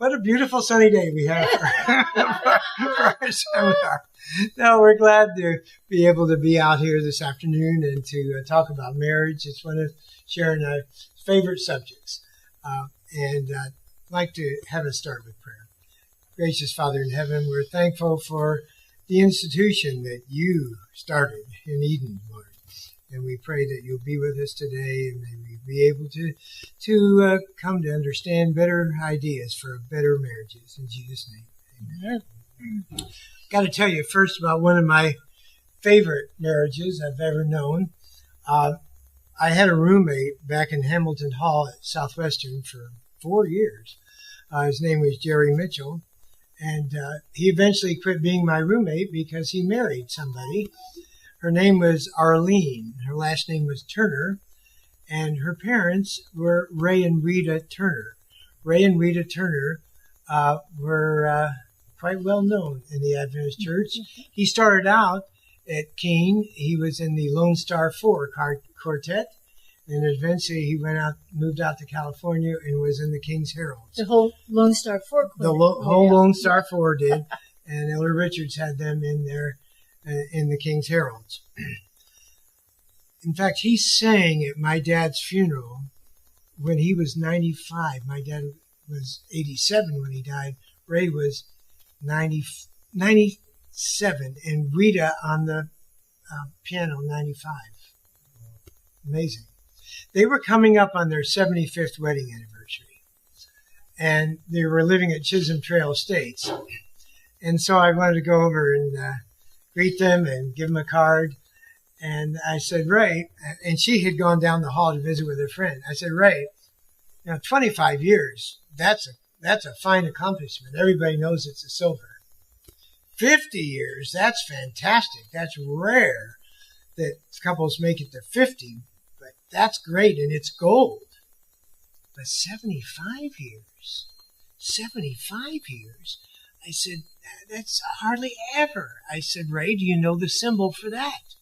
What a beautiful sunny day we have for our seminar. No, we're glad to be able to be out here this afternoon and to talk about marriage. It's one of Sharon and I's favorite subjects. And I'd like to have us start with prayer. Gracious Father in heaven, we're thankful for the institution that you started in Eden, Lord. And we pray that you'll be with us today and may we be able to come to understand better ideas for better marriages. In Jesus' name, amen. Got to tell you first about one of my favorite marriages I've ever known. I had a roommate back in Hamilton Hall at Southwestern for 4 years. His name was Jerry Mitchell. And he eventually quit being my roommate because he married somebody. Her name was Arlene. Her last name was Turner. And her parents were Ray and Rita Turner. Ray and Rita Turner were quite well known in the Adventist church. He started out at Keene. He was in the Lone Star Four quartet. And eventually he moved out to California and was in the King's Herald. The whole Lone Star Four quartet. The whole Lone Star Four did. And Elder Richards had them in there in the King's Heralds. In fact, he sang at my dad's funeral when he was 95. My dad was 87 when he died. Ray was 97. And Rita on the piano, 95. Amazing. They were coming up on their 75th wedding anniversary. And they were living at Chisholm Trail Estates. And so I wanted to go over and greet them and give them a card. And I said, Ray, and she had gone down the hall to visit with her friend. I said, Ray, 25 years, that's a fine accomplishment. Everybody knows it's a silver. 50 years, that's fantastic. That's rare that couples make it to 50, but that's great, and it's gold. But 75 years, I said, that's hardly ever. I said, Ray, do you know the symbol for that?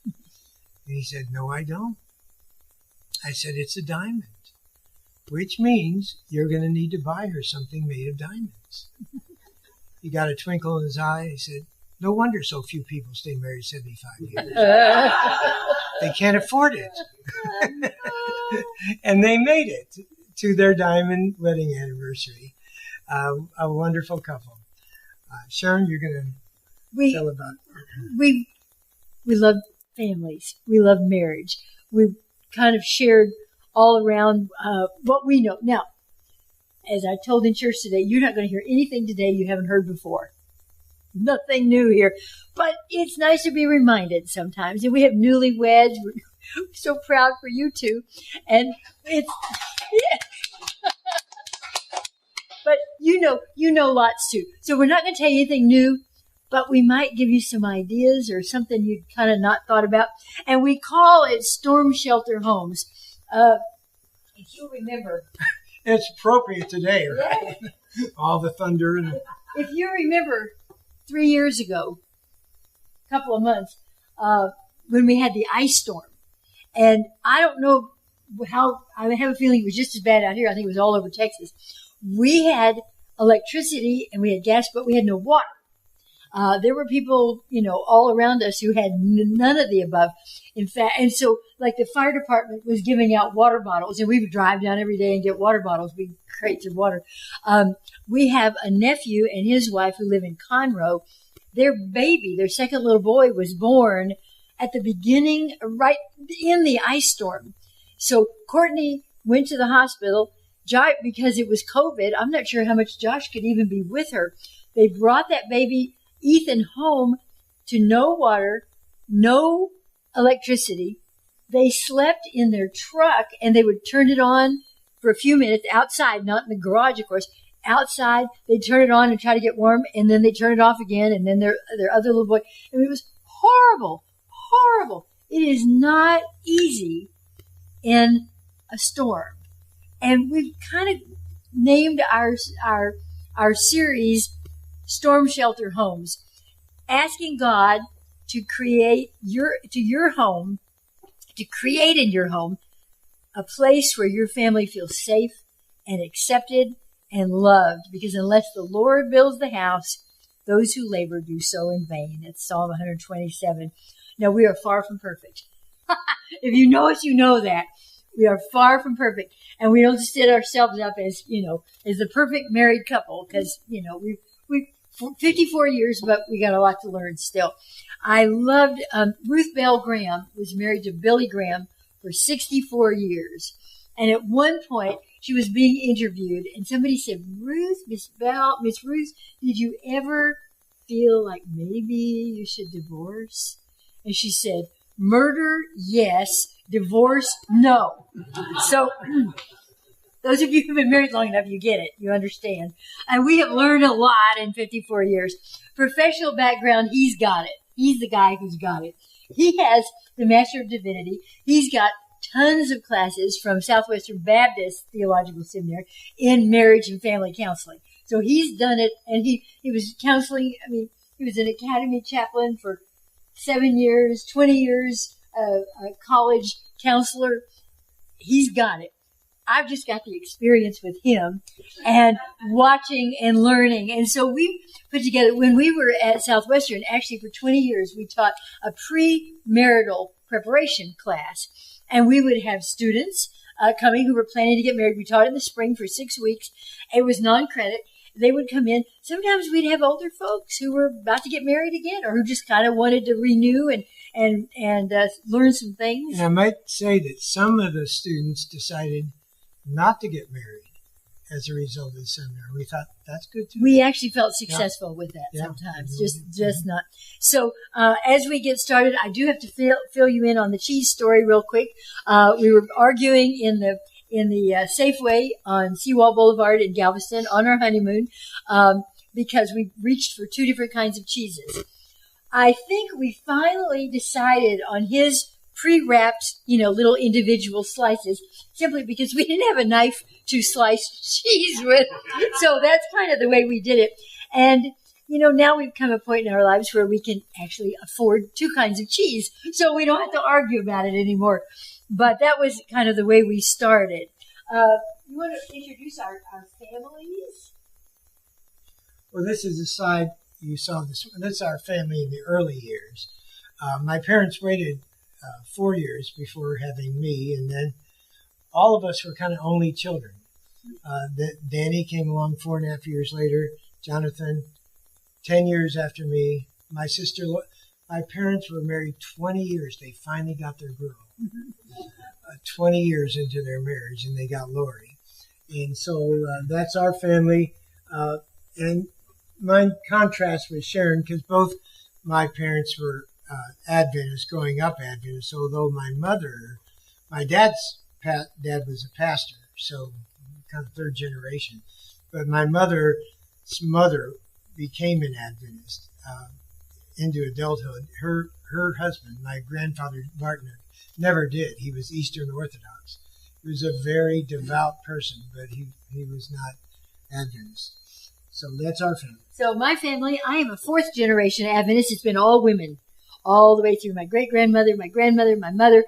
And he said, no, I don't. I said, it's a diamond, which means you're going to need to buy her something made of diamonds. He got a twinkle in his eye. He said, no wonder so few people stay married 75 years. They can't afford it. And they made it to their diamond wedding anniversary. A wonderful couple. Sharon, you're going to tell about we love families. We love marriage. We've kind of shared all around what we know. Now, as I told in church today, you're not going to hear anything today you haven't heard before. Nothing new here. But it's nice to be reminded sometimes. And we have newlyweds. We're so proud for you two. And it's... Yeah. But you know lots too. So we're not going to tell you anything new, but we might give you some ideas or something you'd kind of not thought about. And we call it storm shelter homes. If you remember. It's appropriate today, right? Yeah. All the thunder. If you remember 3 years ago, a couple of months, when we had the ice storm. And I don't know how, I have a feeling it was just as bad out here. I think it was all over Texas. We had electricity and we had gas, but we had no water. There were people, all around us who had none of the above. In fact, and so like the fire department was giving out water bottles and we would drive down every day and get water bottles, big crates of water. We have a nephew and his wife who live in Conroe. Their baby, their second little boy, was born at the beginning, right in the ice storm. So Courtney went to the hospital. Josh, because it was COVID, I'm not sure how much Josh could even be with her. They brought that baby, Ethan, home to no water, no electricity. They slept in their truck and they would turn it on for a few minutes outside, not in the garage, of course. Outside, they'd turn it on and try to get warm, and then they'd turn it off again, and then their other little boy. I mean, it was horrible, horrible. It is not easy in a storm. And we've kind of named our series Storm Shelter Homes, asking God to create in your home a place where your family feels safe and accepted and loved, because unless the Lord builds the house, those who labor do so in vain. That's Psalm 127. Now, we are far from perfect. If you know us, you know that. We are far from perfect. And we don't just set ourselves up as, as the perfect married couple, because, we've 54 years, but we got a lot to learn still. I loved, Ruth Bell Graham was married to Billy Graham for 64 years. And at one point, she was being interviewed, and somebody said, Miss Ruth, did you ever feel like maybe you should divorce? And she said, murder, yes. Divorce, no. So, those of you who've been married long enough, you get it. You understand. And we have learned a lot in 54 years. Professional background, he's got it. He's the guy who's got it. He has the Master of Divinity. He's got tons of classes from Southwestern Baptist Theological Seminary in marriage and family counseling. So he's done it, and he was counseling. He was an academy chaplain for 7 years, 20 years, a college counselor. He's got it. I've just got the experience with him and watching and learning. And so we put together, when we were at Southwestern, actually for 20 years, we taught a premarital preparation class. And we would have students coming who were planning to get married. We taught in the spring for 6 weeks. It was non-credit. They would come in. Sometimes we'd have older folks who were about to get married again, or who just kind of wanted to renew and learn some things. And I might say that some of the students decided not to get married as a result of the seminar. We thought that's good too. We actually felt successful with that sometimes, just not. So as we get started, I do have to fill you in on the cheese story real quick. We were arguing in the Safeway on Seawall Boulevard in Galveston on our honeymoon because we reached for 2 different kinds of cheeses. I think we finally decided on his pre-wrapped, little individual slices, simply because we didn't have a knife to slice cheese with. So that's kind of the way we did it. And, now we've come a point in our lives where we can actually afford 2 kinds of cheese. So we don't have to argue about it anymore. But that was kind of the way we started. You want to introduce our families? Well, this is the side you saw. This is our family in the early years. My parents waited 4 years before having me, and then all of us were kind of only children. Danny came along 4.5 years later. Jonathan, 10 years after me. My sister, my parents were married 20 years. They finally got their girl. 20 years into their marriage, and they got Lori. And so that's our family. And my contrast with Sharon, because both my parents were Adventist, growing up Adventist, although my dad's dad was a pastor, so kind of 3rd generation. But my mother's mother became an Adventist into adulthood. Her husband, my grandfather Martin, never did. He was Eastern Orthodox. He was a very devout person, but he was not Adventist. So that's our family. So my family, I am a 4th generation Adventist. It's been all women, all the way through my great-grandmother, my grandmother, my mother.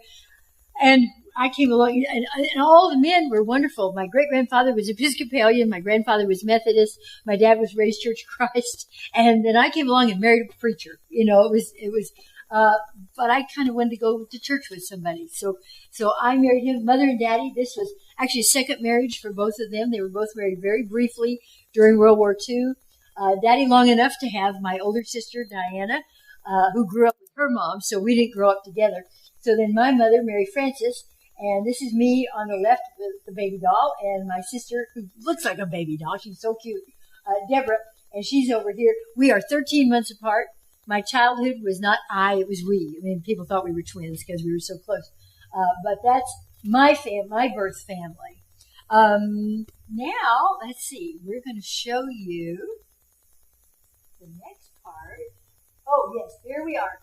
And I came along, and all the men were wonderful. My great-grandfather was Episcopalian. My grandfather was Methodist. My dad was raised Church of Christ. And then I came along and married a preacher. But I kind of wanted to go to church with somebody. So I married him, mother and daddy. This was actually a second marriage for both of them. They were both married very briefly during World War II. Daddy long enough to have my older sister, Diana, who grew up with her mom, so we didn't grow up together. So then my mother, Mary Frances, and this is me on the left with the baby doll, and my sister, who looks like a baby doll. She's so cute, Deborah, and she's over here. We are 13 months apart. My childhood was not I, it was we. People thought we were twins because we were so close. But that's my birth family. Now, let's see. We're going to show you the next part. Oh, yes, here we are.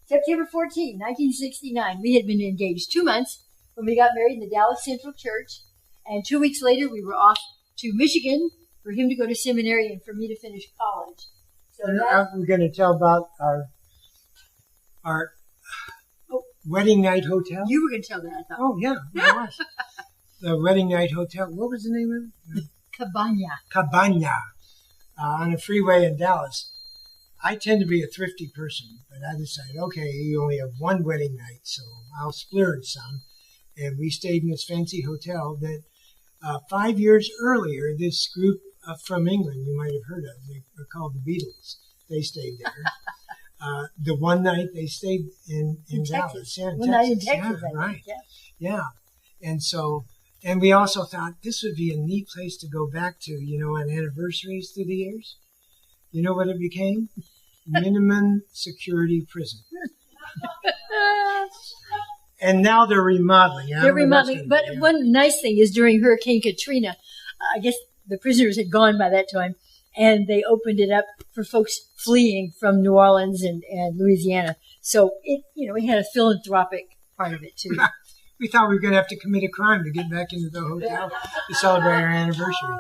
September 14, 1969. We had been engaged 2 months when we got married in the Dallas Central Church. And 2 weeks later, we were off to Michigan for him to go to seminary and for me to finish college. So we're going to tell about our wedding night hotel. You were going to tell that, I thought. Oh, yeah. I was. The wedding night hotel. What was the name of it? Cabana on a freeway in Dallas. I tend to be a thrifty person, but I decided, okay, you only have one wedding night, so I'll splurge some. And we stayed in this fancy hotel that 5 years earlier, this group from England, you might have heard of, they were called the Beatles. They stayed there. The one night they stayed in Dallas. Yeah, one night in Texas. Yeah, right. Yeah. And so, and we also thought this would be a neat place to go back to, on anniversaries through the years. You know what it became? Minimum security prison. And now they're remodeling. They're remodeling. But one nice thing is during Hurricane Katrina, I guess the prisoners had gone by that time, and they opened it up for folks fleeing from New Orleans and Louisiana. So we had a philanthropic part of it too. We thought we were going to have to commit a crime to get back into the hotel to celebrate our anniversary.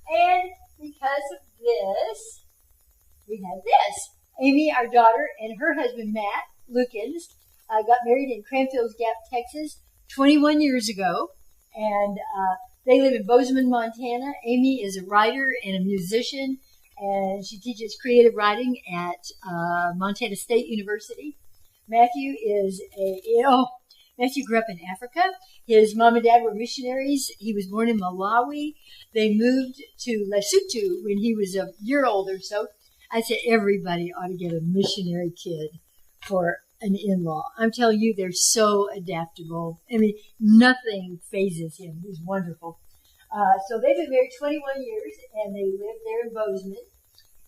And because of this, we had this. Amy, our daughter, and her husband, Matt Lukens, got married in Cranfield Gap, Texas, 21 years ago. And they live in Bozeman, Montana. Amy is a writer and a musician, and she teaches creative writing at Montana State University. Matthew grew up in Africa. His mom and dad were missionaries. He was born in Malawi. They moved to Lesotho when he was a year old or so. I said everybody ought to get a missionary kid for an in-law. I'm telling you, they're so adaptable. I mean, nothing phases him. He's wonderful. So they've been married 21 years, and they live there in Bozeman.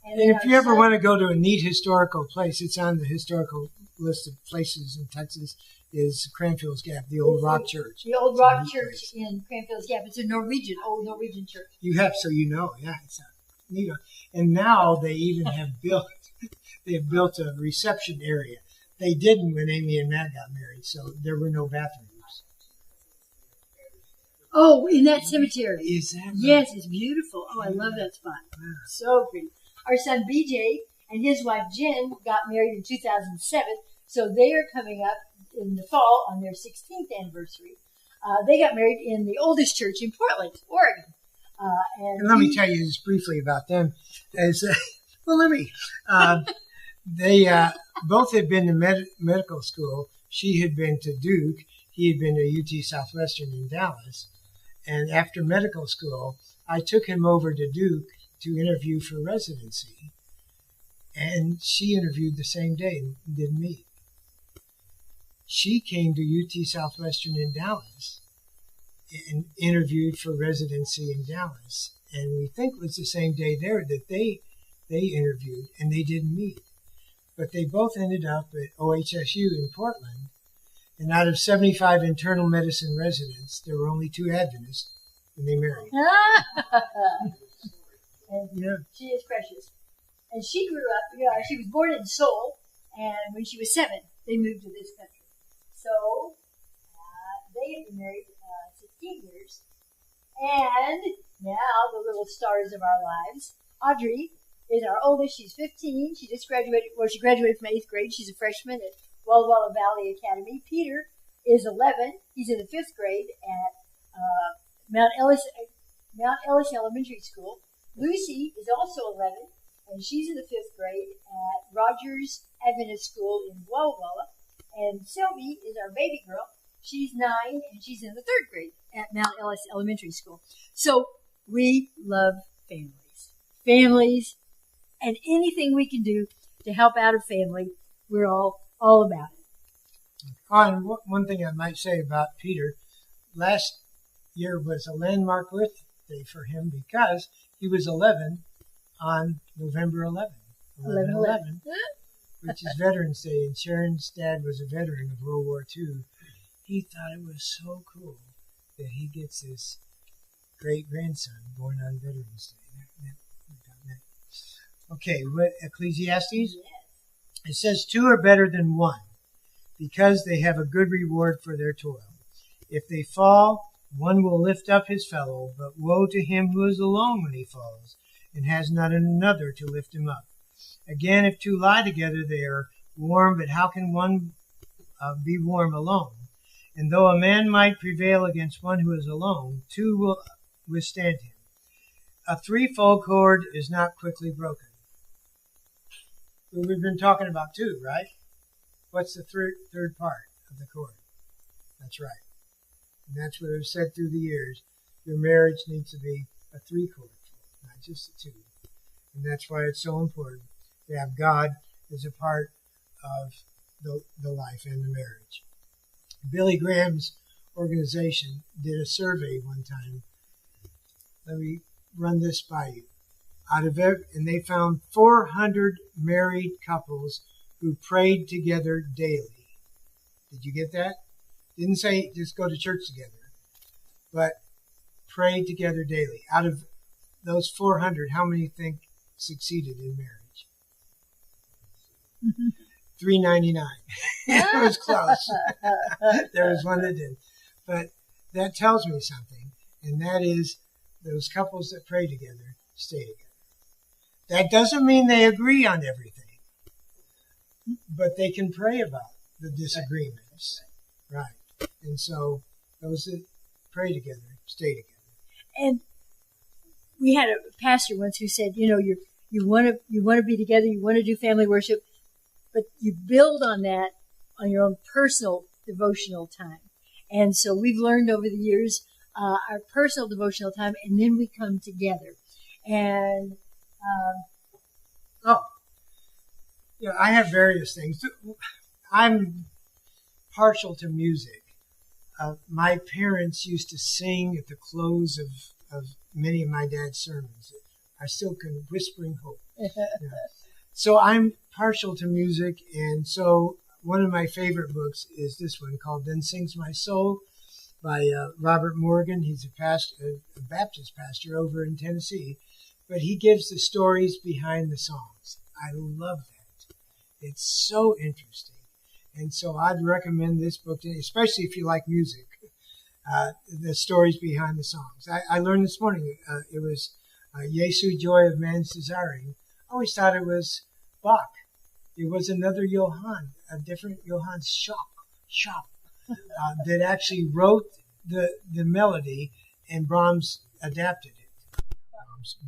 And if you ever want to go to a neat historical place, it's on the historical list of places in Texas, is Cranfield's Gap, the old rock church. The old rock church in Cranfield's Gap. It's a old Norwegian church. You have, so you know, yeah. It's neat. And now they even have built a reception area. They didn't when Amy and Matt got married, so there were no bathrooms. Oh, in that cemetery. Is that right? Yes, it's beautiful. Oh, I love that spot. Yeah. So pretty. Our son BJ and his wife Jen got married in 2007, so they are coming up in the fall on their 16th anniversary. They got married in the oldest church in Portland, Oregon. And let me tell you just briefly about them. They both had been to medical school. She had been to Duke. He had been to UT Southwestern in Dallas. And after medical school, I took him over to Duke to interview for residency. And she interviewed the same day and didn't meet. She came to UT Southwestern in Dallas and interviewed for residency in Dallas. And we think it was the same day there that they interviewed, and they didn't meet. But they both ended up at OHSU in Portland. And out of 75 internal medicine residents, there were only 2 Adventists when they married. And she is precious. And she grew up, she was born in Seoul, and when she was 7, they moved to this country. So they have been married 16 years. And now the little stars of our lives. Audrey is our oldest. She's 15. She just graduated. Well, she graduated from 8th grade. She's a freshman at Walla Walla Valley Academy. Peter is 11. He's in the 5th grade at Mount Ellis Elementary School. Lucy is also 11, and she's in the 5th grade at Rogers Adventist School in Walla Walla. And Sylvie is our baby girl. She's 9, and she's in the 3rd grade at Mount Ellis Elementary School. So we love families. Families, and anything we can do to help out a family, we're all about it. Oh, and one thing I might say about Peter, last year was a landmark birthday for him because he was 11 on November 11th. 11/11, which is Veterans Day, and Sharon's dad was a veteran of World War II. He thought it was so cool that he gets his great-grandson born on Veterans Day. Okay, what Ecclesiastes? Yes. It says 2 are better than 1 because they have a good reward for their toil. If they fall, one will lift up his fellow, but woe to him who is alone when he falls and has not another to lift him up. Again, if 2 lie together, they are warm, but how can one be warm alone? And though a man might prevail against one who is alone, 2 will withstand him. a threefold cord is not quickly broken. We've been talking about two, right? What's the third part of the cord? That's right. And that's what I've said through the years. Your marriage needs to be a three-cord, not just a two. And that's why it's so important to have God as a part of the life and the marriage. Billy Graham's organization did a survey one time. Let me run this by you. And they found 400 married couples who prayed together daily. Did you get that? Didn't say just go to church together, but prayed together daily. Out of those 400, how many think succeeded in marriage? 399. It was close. There was one that didn't. But that tells me something, and that is those couples that pray together stay together. That doesn't mean they agree on everything, but they can pray about the disagreements. Right. And so those that pray together stay together. And we had a pastor once who said, you want to be together, you want to do family worship, but you build on that on your own personal devotional time. And so we've learned over the years our personal devotional time, and then we come together. And I have various things. I'm partial to music. My parents used to sing at the close of many of my dad's sermons. I still can whispering hope. So I'm partial to music, and so one of my favorite books is this one called Then Sings My Soul by Robert Morgan. He's a Baptist pastor over in Tennessee, but he gives the stories behind the songs. I love that. It's so interesting. And so I'd recommend this book, especially if you like music, the stories behind the songs. I learned this morning, it was Jesu, Joy of Man's Desiring. I always thought it was Bach. It was another Johann, a different Johann Schop, that actually wrote the melody, and Brahms adapted it.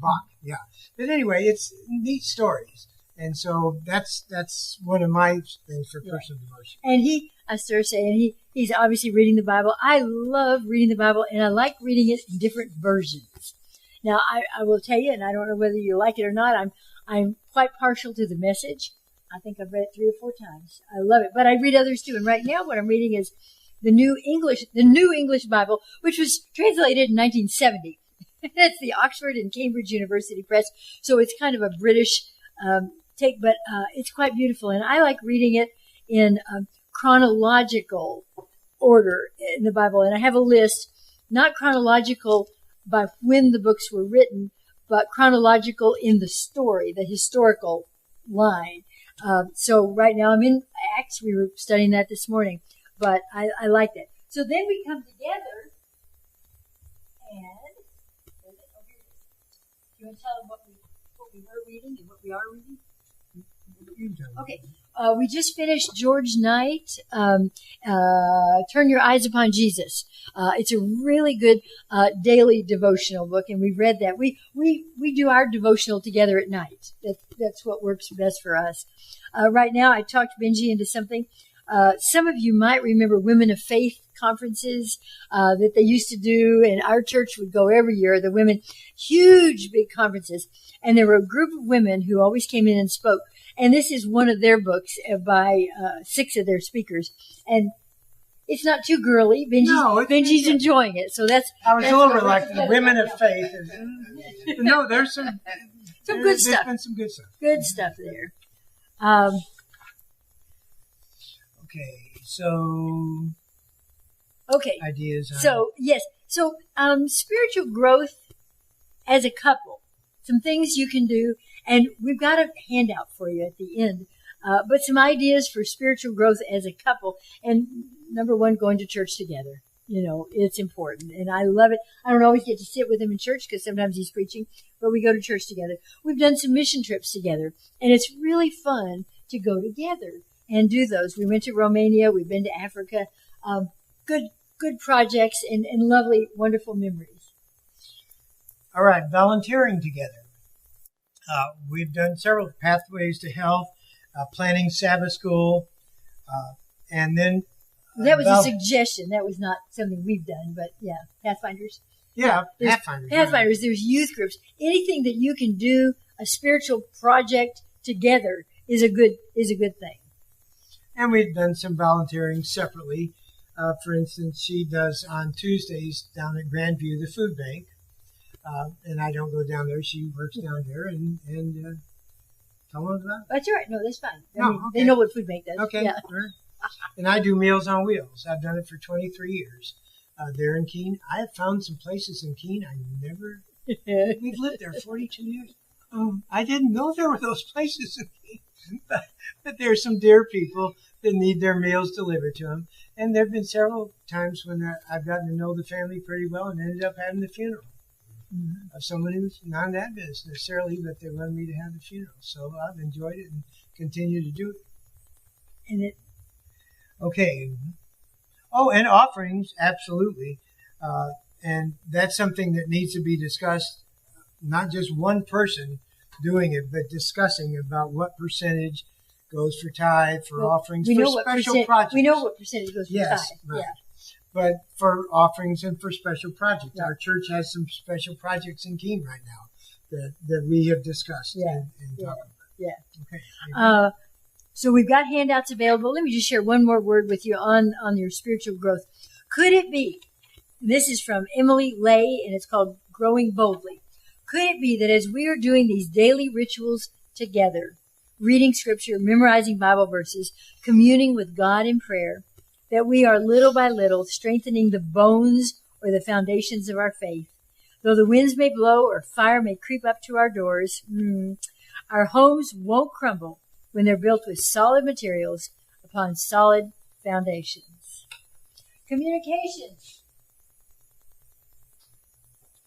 Bach, yeah. But anyway, it's neat stories. And so that's one of my things for personal devotion. And I started saying, he's obviously reading the Bible. I love reading the Bible, and I like reading it in different versions. Now, I will tell you, and I don't know whether you like it or not, I'm quite partial to the Message. I think I've read it 3 or 4 times. I love it. But I read others too. And right now what I'm reading is the New English Bible, which was translated in 1970. It's the Oxford and Cambridge University Press. So it's kind of a British take, but it's quite beautiful. And I like reading it in chronological order in the Bible. And I have a list, not chronological by when the books were written, but chronological in the story, the historical line. So right now I'm in Acts. We were studying that this morning, but I like that. So then we come together, and you want to tell them what we were reading and what we are reading? Okay. We just finished George Knight, Turn Your Eyes Upon Jesus. It's a really good daily devotional book, and we've read that. We do our devotional together at night. That's what works best for us. Right now, I talked Benjie into something. Some of you might remember Women of Faith conferences that they used to do, and our church would go every year. The women, huge, big conferences. And there were a group of women who always came in and spoke. And this is one of their books by 6 of their speakers. And it's not too girly. Benjie's enjoying it. So I was a little reluctant. Women of Faith. No, there's some good stuff. There's been some good stuff. Good stuff there. Okay. Ideas. So, yes. So, spiritual growth as a couple. Some things you can do. And we've got a handout for you at the end. But some ideas for spiritual growth as a couple. And number 1, going to church together. It's important. And I love it. I don't always get to sit with him in church because sometimes he's preaching, but we go to church together. We've done some mission trips together, and it's really fun to go together and do those. We went to Romania. We've been to Africa. Good projects and lovely, wonderful memories. All right, volunteering together. We've done several pathways to health, planning Sabbath school, and then... that was a suggestion. That was not something we've done, but yeah, Pathfinders. Yeah, Pathfinders. Pathfinders, there's youth groups. Anything that you can do, a spiritual project together is a good thing. And we've done some volunteering separately. For instance, she does on Tuesdays down at Grandview, the food bank. And I don't go down there. She works down there and tell them about it. That's all right. No, that's fine. I mean, they know what food bank does. Okay. Yeah. And I do Meals on Wheels. I've done it for 23 years there in Keene. I have found some places in Keene I never... We've lived there 42 years. I didn't know there were those places in Keene. But there are some dear people that need their meals delivered to them. And there have been several times when I've gotten to know the family pretty well and ended up having the funeral of someone who's not in that business necessarily, but they wanted me to have the funeral. So I've enjoyed it and continue to do it. Okay. Oh, and offerings, absolutely. And that's something that needs to be discussed, not just one person doing it, but discussing about what percentage goes for tithe, for offerings, for special projects. We know what percentage goes for tithe. Right. Yeah. But for offerings and for special projects. Our church has some special projects in Keene right now that we have discussed and talked about. Yeah. Okay. So we've got handouts available. Let me just share one more word with you on your spiritual growth. Could it be, this is from Emily Lay, and it's called Growing Boldly. Could it be that as we are doing these daily rituals together, reading scripture, memorizing Bible verses, communing with God in prayer, that we are little by little strengthening the bones or the foundations of our faith? Though the winds may blow or fire may creep up to our doors, our homes won't crumble when they're built with solid materials upon solid foundations. Communication.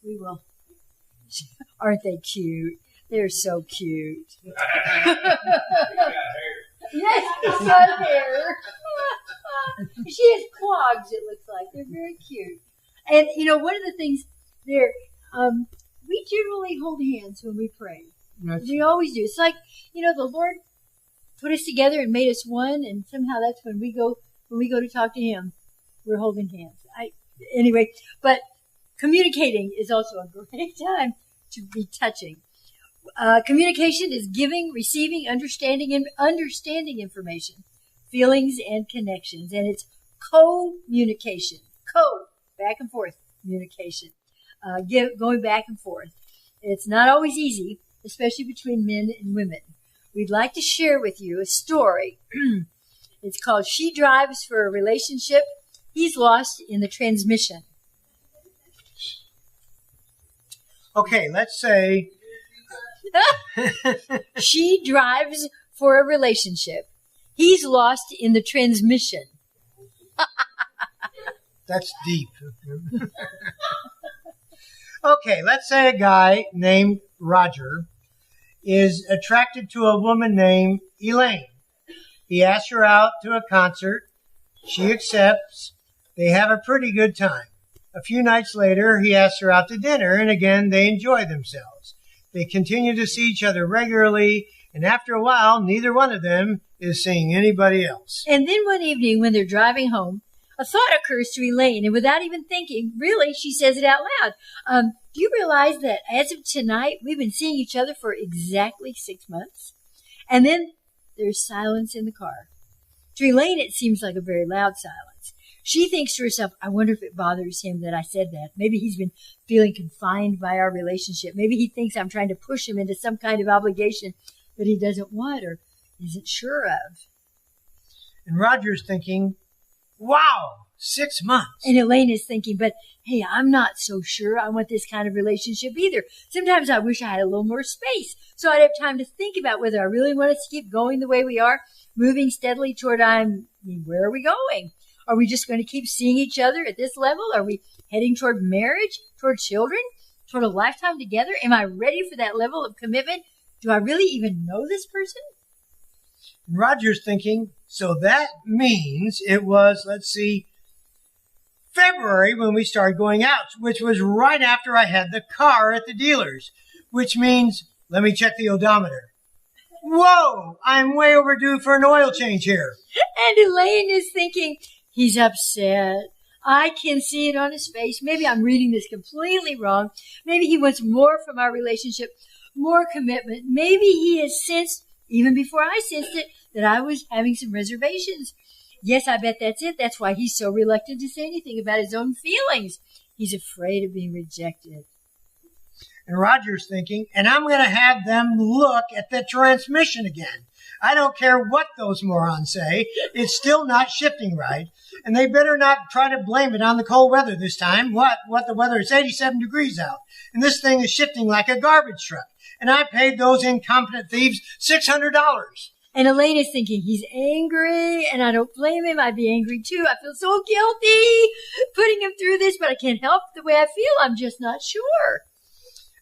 We will. Aren't they cute? They're so cute. Yes, she's got hair. She has clogs, it looks like. They're very cute. And, one of the things there, we generally hold hands when we pray. We always do. It's like, the Lord put us together and made us one, and somehow that's when we go to talk to Him, we're holding hands. Anyway, but communicating is also a great time to be touching. Communication is giving, receiving, understanding information, feelings, and connections, and it's co-communication, back and forth communication, going back and forth. It's not always easy, especially between men and women. We'd like to share with you a story. It's called She Drives for a Relationship. He's Lost in the Transmission. Okay, let's say... She drives for a relationship. He's lost in the transmission. That's deep. Okay, let's say a guy named Roger is attracted to a woman named Elaine. He asks her out to a concert. She accepts. They have a pretty good time. A few nights later, he asks her out to dinner, and again, they enjoy themselves. They continue to see each other regularly, and after a while, neither one of them is seeing anybody else. And then one evening, when they're driving home, a thought occurs to Elaine, and without even thinking, really, she says it out loud. Do you realize that as of tonight, we've been seeing each other for exactly 6 months? And then there's silence in the car. To Elaine, it seems like a very loud silence. She thinks to herself, I wonder if it bothers him that I said that. Maybe he's been feeling confined by our relationship. Maybe he thinks I'm trying to push him into some kind of obligation that he doesn't want or isn't sure of. And Roger's thinking, wow, 6 months. And Elaine is thinking, but hey, I'm not so sure I want this kind of relationship either. Sometimes I wish I had a little more space so I'd have time to think about whether I really want us to keep going the way we are, moving steadily toward where are we going? Are we just going to keep seeing each other at this level? Are we heading toward marriage, toward children, toward a lifetime together? Am I ready for that level of commitment? Do I really even know this person? Roger's thinking, so that means it was, February when we started going out, which was right after I had the car at the dealer's, which means, let me check the odometer. Whoa, I'm way overdue for an oil change here. And Elaine is thinking, he's upset. I can see it on his face. Maybe I'm reading this completely wrong. Maybe he wants more from our relationship, more commitment. Maybe he has sensed, even before I sensed it, that I was having some reservations. Yes, I bet that's it. That's why he's so reluctant to say anything about his own feelings. He's afraid of being rejected. And Roger's thinking, and I'm going to have them look at the transmission again. I don't care what those morons say. It's still not shifting right. And they better not try to blame it on the cold weather this time. What the weather? It's 87 degrees out. And this thing is shifting like a garbage truck. And I paid those incompetent thieves $600. And Elaine is thinking, he's angry, and I don't blame him. I'd be angry too. I feel so guilty putting him through this, but I can't help the way I feel. I'm just not sure.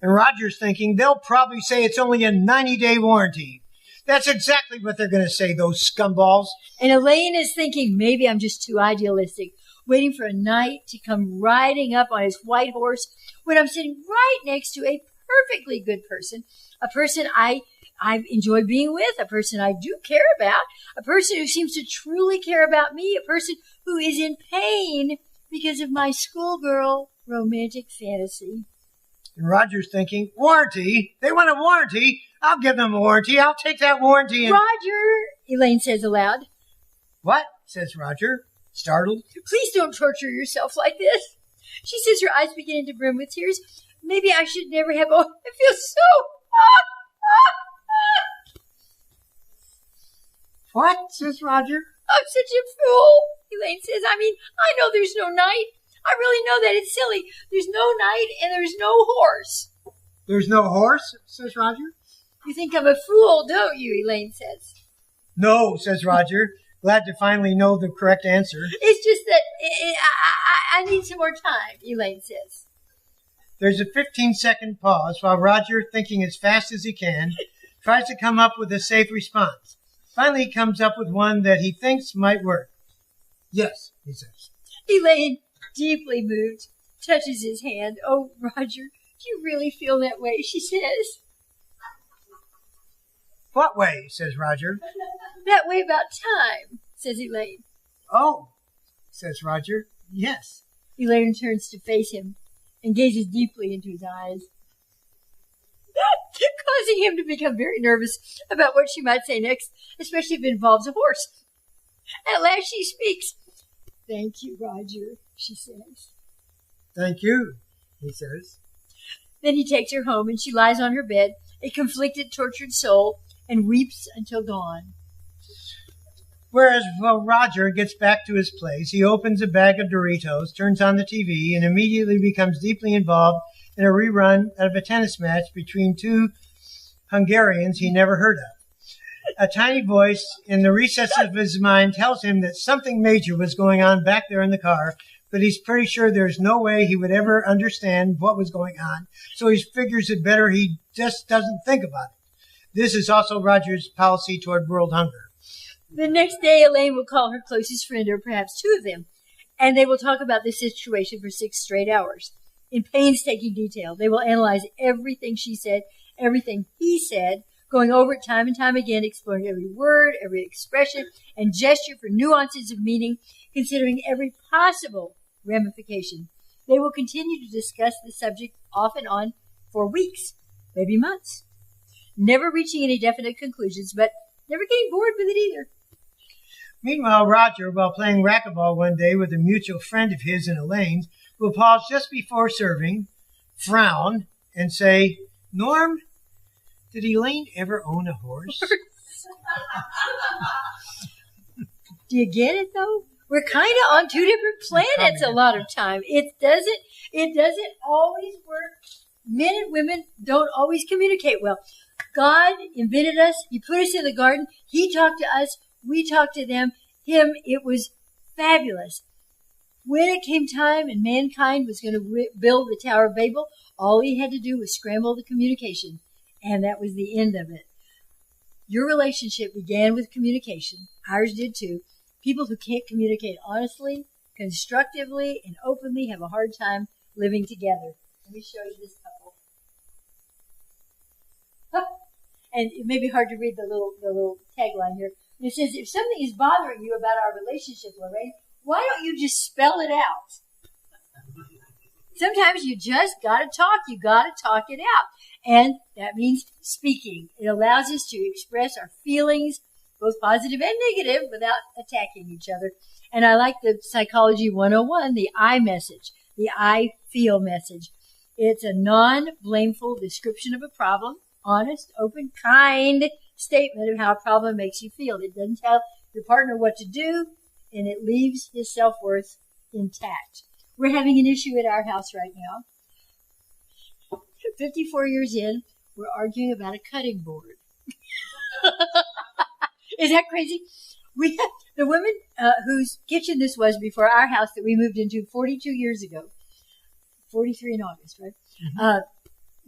And Roger's thinking, they'll probably say it's only a 90-day warranty. That's exactly what they're going to say, those scumballs. And Elaine is thinking, maybe I'm just too idealistic, waiting for a knight to come riding up on his white horse when I'm sitting right next to a perfectly good person, a person I've enjoyed being with, a person I do care about, a person who seems to truly care about me, a person who is in pain because of my schoolgirl romantic fantasy. And Roger's thinking, warranty? They want a warranty? I'll give them a warranty. I'll take that warranty. And Roger, Elaine says aloud. What? Says Roger, startled. Please don't torture yourself like this. She says, her eyes beginning to brim with tears. Maybe I should never have. Oh, I feel so. What? Says Roger. I'm such a fool, Elaine says. I mean, I know there's no knight. I really know that. It's silly. There's no knight and there's no horse. There's no horse? Says Roger. You think I'm a fool, don't you? Elaine says. No, says Roger, glad to finally know the correct answer. It's just that I need some more time, Elaine says. There's a 15-second pause while Roger, thinking as fast as he can, tries to come up with a safe response. Finally, he comes up with one that he thinks might work. Yes, he says. Elaine, deeply moved, touches his hand. Oh, Roger, do you really feel that way? She says. What way? Says Roger. That way about time, says Elaine. Oh, says Roger. Yes. Elaine turns to face him and gazes deeply into his eyes, causing him to become very nervous about what she might say next, especially if it involves a horse. At last she speaks. Thank you, Roger, she says. Thank you, he says. Then he takes her home, and she lies on her bed, a conflicted, tortured soul, and weeps until dawn. Whereas while Roger gets back to his place, he opens a bag of Doritos, turns on the TV, and immediately becomes deeply involved in a rerun of a tennis match between two Hungarians he never heard of. A tiny voice in the recesses of his mind tells him that something major was going on back there in the car, but he's pretty sure there's no way he would ever understand what was going on, so he figures it better he just doesn't think about it. This is also Roger's policy toward world hunger. The next day, Elaine will call her closest friend, or perhaps two of them, and they will talk about the situation for 6 straight hours. In painstaking detail, they will analyze everything she said, everything he said, going over it time and time again, exploring every word, every expression, and gesture for nuances of meaning, considering every possible ramification. They will continue to discuss the subject off and on for weeks, maybe months, never reaching any definite conclusions, but never getting bored with it either. Meanwhile, Roger, while playing racquetball one day with a mutual friend of his and Elaine's, will pause just before serving, frown, and say, Norm, did Elaine ever own a horse? Do you get it, though? We're kind of on two different planets a lot of time. It doesn't always work. Men and women don't always communicate well. God invented us. He put us in the garden. He talked to us. We talked to them. Him. It was fabulous. When it came time and mankind was going to build the Tower of Babel, all he had to do was scramble the communication, and that was the end of it. Your relationship began with communication. Ours did too. People who can't communicate honestly, constructively and openly have a hard time living together. Let me show you this couple. And it may be hard to read the little tagline here. It says, if something is bothering you about our relationship, Lorraine, why don't you just spell it out? Sometimes you just got to talk. You got to talk it out. And that means speaking. It allows us to express our feelings, both positive and negative, without attacking each other. And I like the Psychology 101, the I message, the I feel message. It's a non-blameful description of a problem, honest, open, kind statement of how a problem makes you feel. It doesn't tell your partner what to do, and it leaves his self-worth intact. We're having an issue at our house right now. 54 years in, we're arguing about a cutting board. Is that crazy? We have the woman whose kitchen this was before our house that we moved into 42 years ago, 43 in August, right?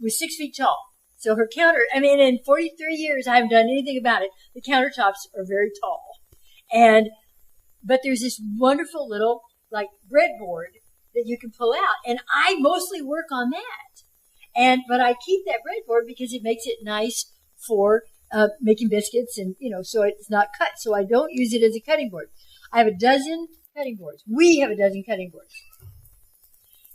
Was 6 feet tall. So her counter, in 43 years, I haven't done anything about it. The countertops are very tall. But there's this wonderful little, breadboard that you can pull out. And I mostly work on that. But I keep that breadboard because it makes it nice for making biscuits and, so it's not cut. So I don't use it as a cutting board. I have a dozen cutting boards. We have a dozen cutting boards.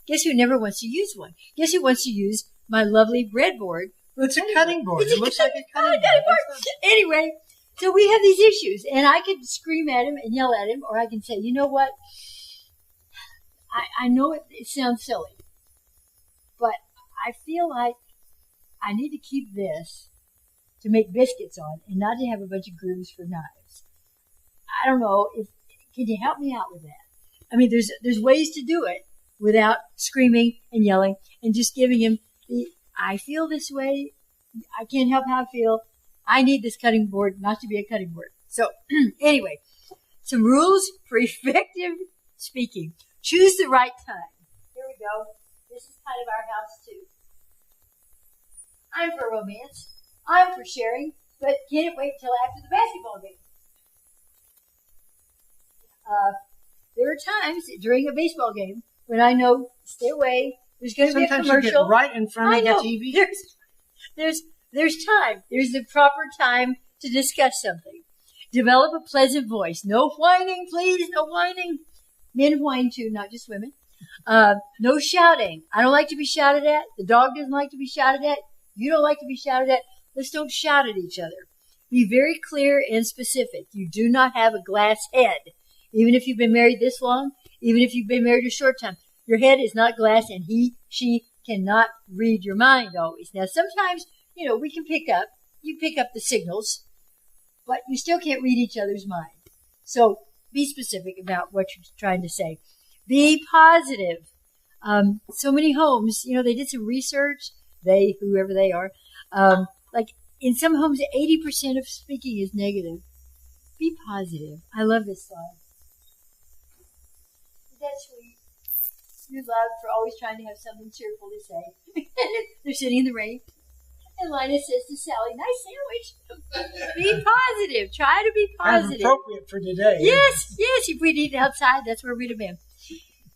Guess who never wants to use one? Guess who wants to use my lovely breadboard? It's a cutting board. It looks like a cutting board. Anyway, so we have these issues, and I could scream at him and yell at him, or I can say, you know what? I know it sounds silly, but I feel like I need to keep this to make biscuits on and not to have a bunch of grooves for knives. I don't know. Can you help me out with that? There's ways to do it without screaming and yelling and just giving him I feel this way. I can't help how I feel. I need this cutting board not to be a cutting board. So anyway, some rules for effective speaking. Choose the right time. Here we go. This is kind of our house too. I'm for romance. I'm for sharing, but can't wait until after the basketball game. There are times during a baseball game when I know, stay away. There's going to be a commercial. Sometimes you get right in front of the TV. There's time. There's the proper time to discuss something. Develop a pleasant voice. No whining, please. No whining. Men whine too, not just women. No shouting. I don't like to be shouted at. The dog doesn't like to be shouted at. You don't like to be shouted at. Let's don't shout at each other. Be very clear and specific. You do not have a glass head. Even if you've been married this long, even if you've been married a short time, your head is not glass, and she cannot read your mind always. Now, sometimes, we can pick up the signals, but you still can't read each other's mind. So be specific about what you're trying to say. Be positive. So many homes, they did some research, whoever they are, in some homes, 80% of speaking is negative. Be positive. I love this slide. Isn't that sweet? You're loved for always trying to have something cheerful to say. They're sitting in the rain. And Linus says to Sally, nice sandwich. Be positive. Try to be positive. That's appropriate for today. Yes. If we'd eaten outside, that's where we'd have been.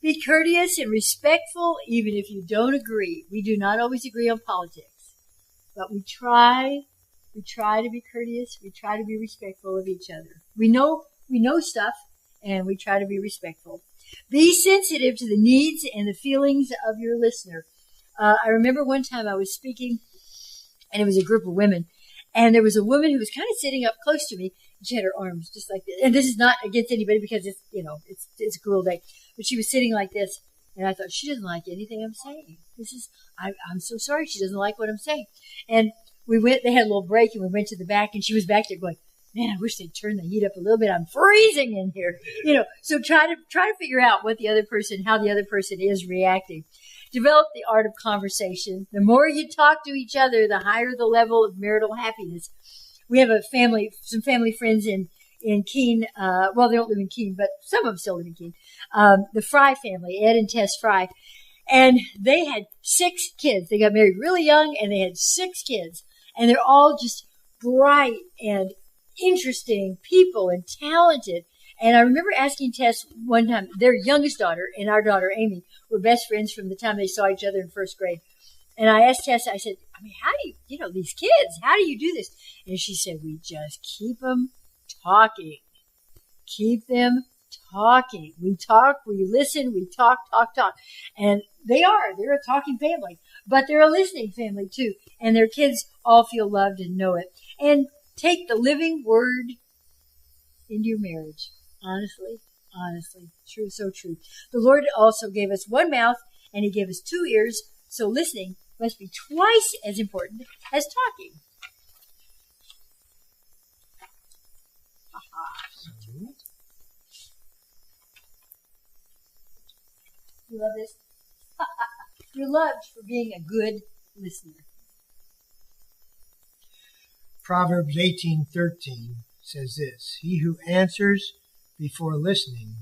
Be courteous and respectful, even if you don't agree. We do not always agree on politics. But we try to be courteous. We try to be respectful of each other. We know stuff, and we try to be respectful. Be sensitive to the needs and the feelings of your listener. I remember one time I was speaking, and it was a group of women, and there was a woman who was kind of sitting up close to me, and she had her arms just like this. And this is not against anybody because it's a cool day. But she was sitting like this, and I thought, she doesn't like anything I'm saying. I'm so sorry she doesn't like what I'm saying. And they had a little break, and we went to the back, and she was back there going, man, I wish they'd turn the heat up a little bit. I'm freezing in here. So try to figure out how the other person is reacting. Develop the art of conversation. The more you talk to each other, the higher the level of marital happiness. We have some family friends in Keene. Well, they don't live in Keene, but some of them still live in Keene. The Fry family, Ed and Tess Fry. And they had 6 kids. They got married really young, and they had 6 kids. And they're all just bright and interesting people and talented. And I remember asking Tess one time, their youngest daughter and our daughter Amy were best friends from the time they saw each other in first grade. And I asked Tess, I said, I mean, how do you, these kids, how do you do this? And she said, we just keep them talking. Keep them talking. We talk, we listen, we talk. And they're a talking family, but they're a listening family too. And their kids all feel loved and know it. And take the living word into your marriage. Honestly. True, so true. The Lord also gave us one mouth and he gave us 2 ears. So listening must be twice as important as talking. You love this? You're loved for being a good listener. Proverbs 18:13 says this, he who answers before listening,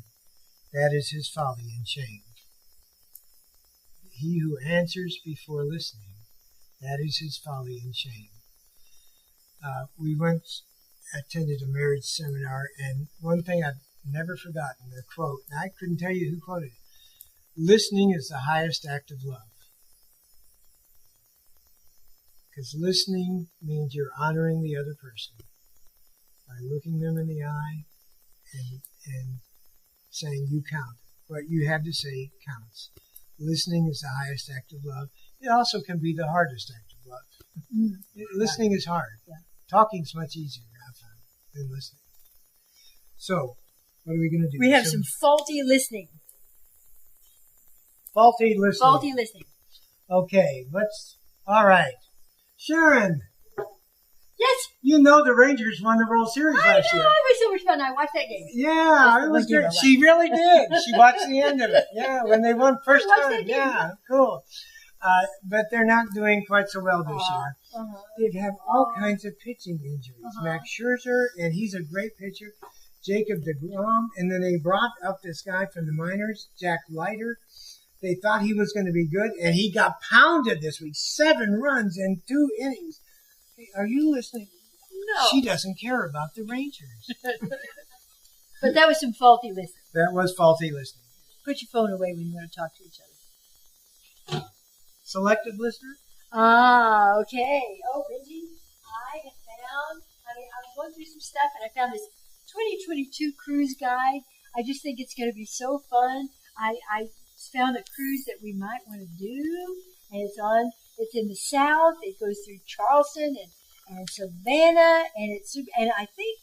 that is his folly and shame. He who answers before listening, that is his folly and shame. We once attended a marriage seminar, and one thing I've never forgotten, the quote, and I couldn't tell you who quoted it. Listening is the highest act of love. Because listening means you're honoring the other person by looking them in the eye and saying you count. What you have to say counts. Listening is the highest act of love. It also can be the hardest act of love. Listening is hard. Yeah. Talking is much easier, I found, than listening. So, what are we going to do? We have some faulty listening. Faulty listening. Faulty listening. Okay, all right. Sharon. Yes. You know the Rangers won the World Series last year. It was so much fun. I watched that game. Yeah, it was good. She really did. She watched the end of it. Yeah, when they won first time. Yeah, cool. But they're not doing quite so well this year. They have all kinds of pitching injuries. Max Scherzer, and he's a great pitcher. Jacob deGrom, and then they brought up this guy from the minors, Jack Leiter. They thought he was going to be good, and he got pounded this week. 7 runs in 2 innings. Hey, are you listening? No. She doesn't care about the Rangers. But that was some faulty listening. That was faulty listening. Put your phone away when you want to talk to each other. Selective listener? Okay. Oh, Benjie, I was going through some stuff, and I found this 2022 cruise guide. I just think it's going to be so fun. I found a cruise that we might want to do, and it's in the south. It goes through Charleston and Savannah, and I think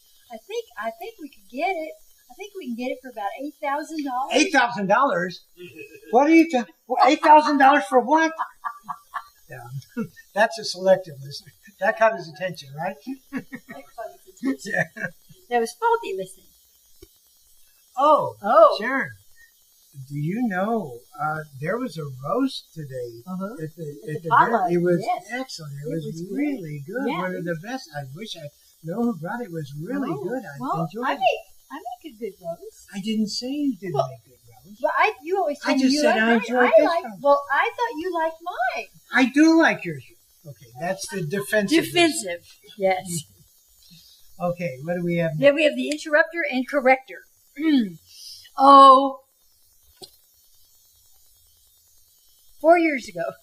we could get it. I think we can get it for about $8,000. $8,000? What are you $8,000 for what? Yeah, that's a selective listener. That caught his attention, right? Yeah. That was faulty listening. Oh, Sharon. Do you know there was a roast today at the dinner? It was excellent. It was really good. Yeah. One of the best. I wish I know who brought it. It was really good. I enjoyed it. I make a good roast. I didn't say you didn't make good roast. But you always tell me you like mine. I just said I enjoyed this one. Well, I thought you liked mine. I do like yours. Okay, that's the defensive. Defensive, yes. Okay, what do we have now? Then we have the interrupter and corrector. 4 years ago.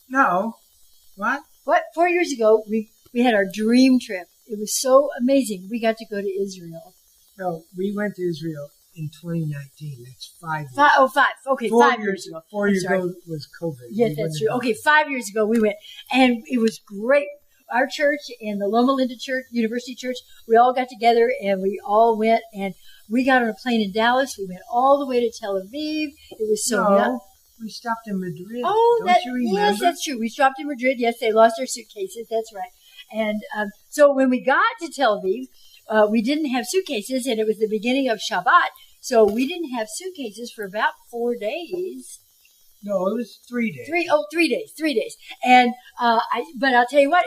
No. What? 4 years ago, we had our dream trip. It was so amazing. We got to go to Israel. No, we went to Israel in 2019. That's 5 years. 5. Okay, 5 years ago. 4 years ago was COVID. Yes, that's true. Okay, 5 years ago we went, and it was great. Our church and the Loma Linda Church, University Church, we all got together and we all went, and we got on a plane in Dallas. We went all the way to Tel Aviv. It was so nice. We stopped in Madrid. Oh, Don't you remember? Yes, that's true. We stopped in Madrid. Yes, they lost their suitcases. That's right. And so when we got to Tel Aviv, we didn't have suitcases, and it was the beginning of Shabbat. So we didn't have suitcases for about 4 days. No, it was 3 days. 3 days. And but I'll tell you what,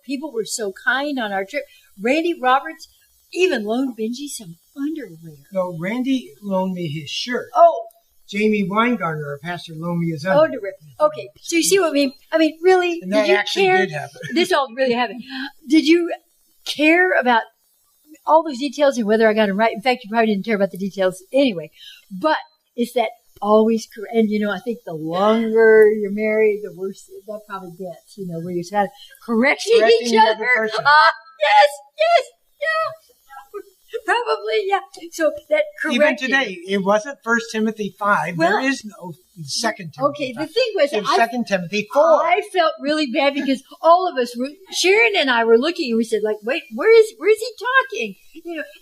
people were so kind on our trip. Randy Roberts even loaned Benjie some underwear. No, Randy loaned me his shirt. Oh. Jamie Weingartner, our pastor, loaned me his underwear. Okay, so you see what I mean? I mean, really? And that actually did happen. This all really happened. Did you care about all those details and whether I got them right. In fact, you probably didn't care about the details anyway. But it's that always correct. And, I think the longer you're married, the worse that probably gets, where you're kind of correcting each other. Oh, yes, yeah. Probably, yeah. So that correction. Even today, it wasn't 1 Timothy 5. Well, there is no 2 Timothy 5. Okay, the thing was, it's 2 Timothy 4. I felt really bad because all of us, Sharon and I were looking and we said, like, wait, where is he talking?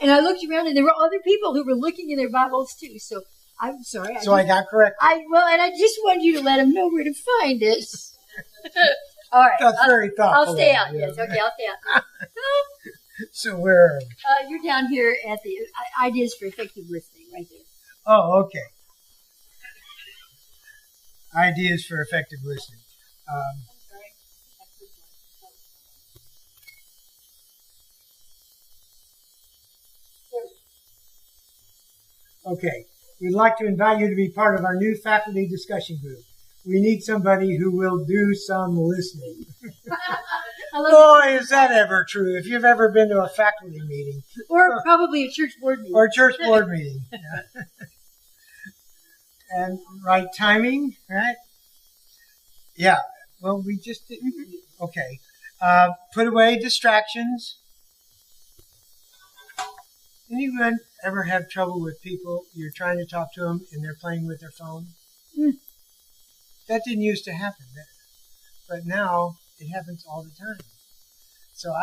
And I looked around and there were other people who were looking in their Bibles too. So I'm sorry. I got correct. And I just wanted you to let them know where to find it. All right. That's very thoughtful. I'll stay out. Yes, okay, I'll stay out. So where? You're down here at the Ideas for Effective Listening, right there. Oh, okay. Ideas for Effective Listening. Okay. We'd like to invite you to be part of our new faculty discussion group. We need somebody who will do some listening. Boy, is that ever true. If you've ever been to a faculty meeting. Or probably a church board meeting. Or a church board meeting. Yeah. And right timing, right? Yeah. Well, we just did. Okay. Put away distractions. Anyone ever have trouble with people, you're trying to talk to them and they're playing with their phone? That didn't used to happen. But now it happens all the time. So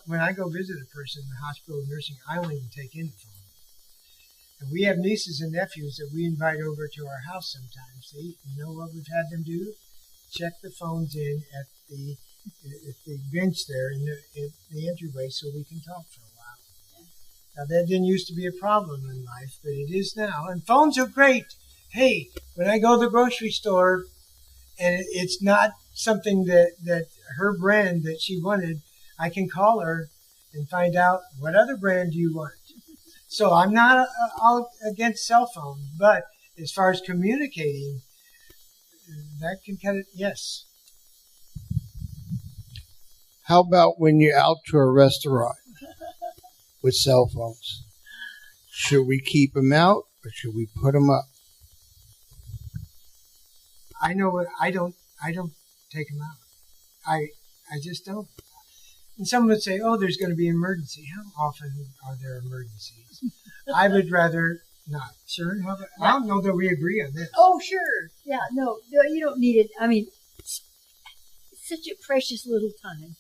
when I go visit a person in the hospital or nursing, I don't even take in the phone. And we have nieces and nephews that we invite over to our house sometimes. You know what we've had them do? Check the phones in at the bench there in the entryway so we can talk for a while. Now, that didn't used to be a problem in life, but it is now. And phones are great. Hey, when I go to the grocery store and it's not something that her brand that she wanted, I can call her and find out what other brand do you want. So I'm not all against cell phones, but as far as communicating, that can cut it. Yes. How about when you're out to a restaurant with cell phones? Should we keep them out or should we put them up? I know what I don't take them out. I just don't. And someone would say, "Oh, there's going to be an emergency." How often are there emergencies? I would rather not. Sharon, I don't know that we agree on this. Oh, sure. Yeah, no, you don't need it. I mean, it's such a precious little time.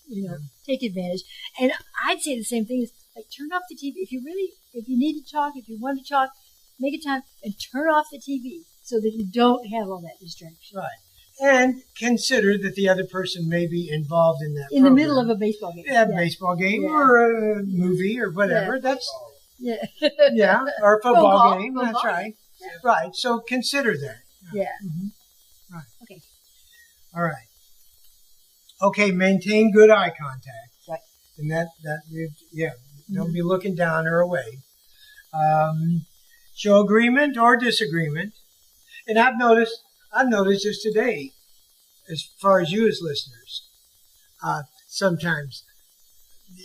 Take advantage. And I'd say the same thing is like turn off the TV if you need to talk, if you want to talk, make a time and turn off the TV so that you don't have all that distraction. Right. And consider that the other person may be involved in that in the middle of a baseball game. Yeah, baseball game or a movie or whatever. Yeah. That's yeah, or a football game. Football. That's right. Yeah. Right. So consider that. Yeah. Mm-hmm. Right. Okay. All right. Okay. Maintain good eye contact. Right. And don't be looking down or away. Show agreement or disagreement. And I've noticed this today, as far as you as listeners, sometimes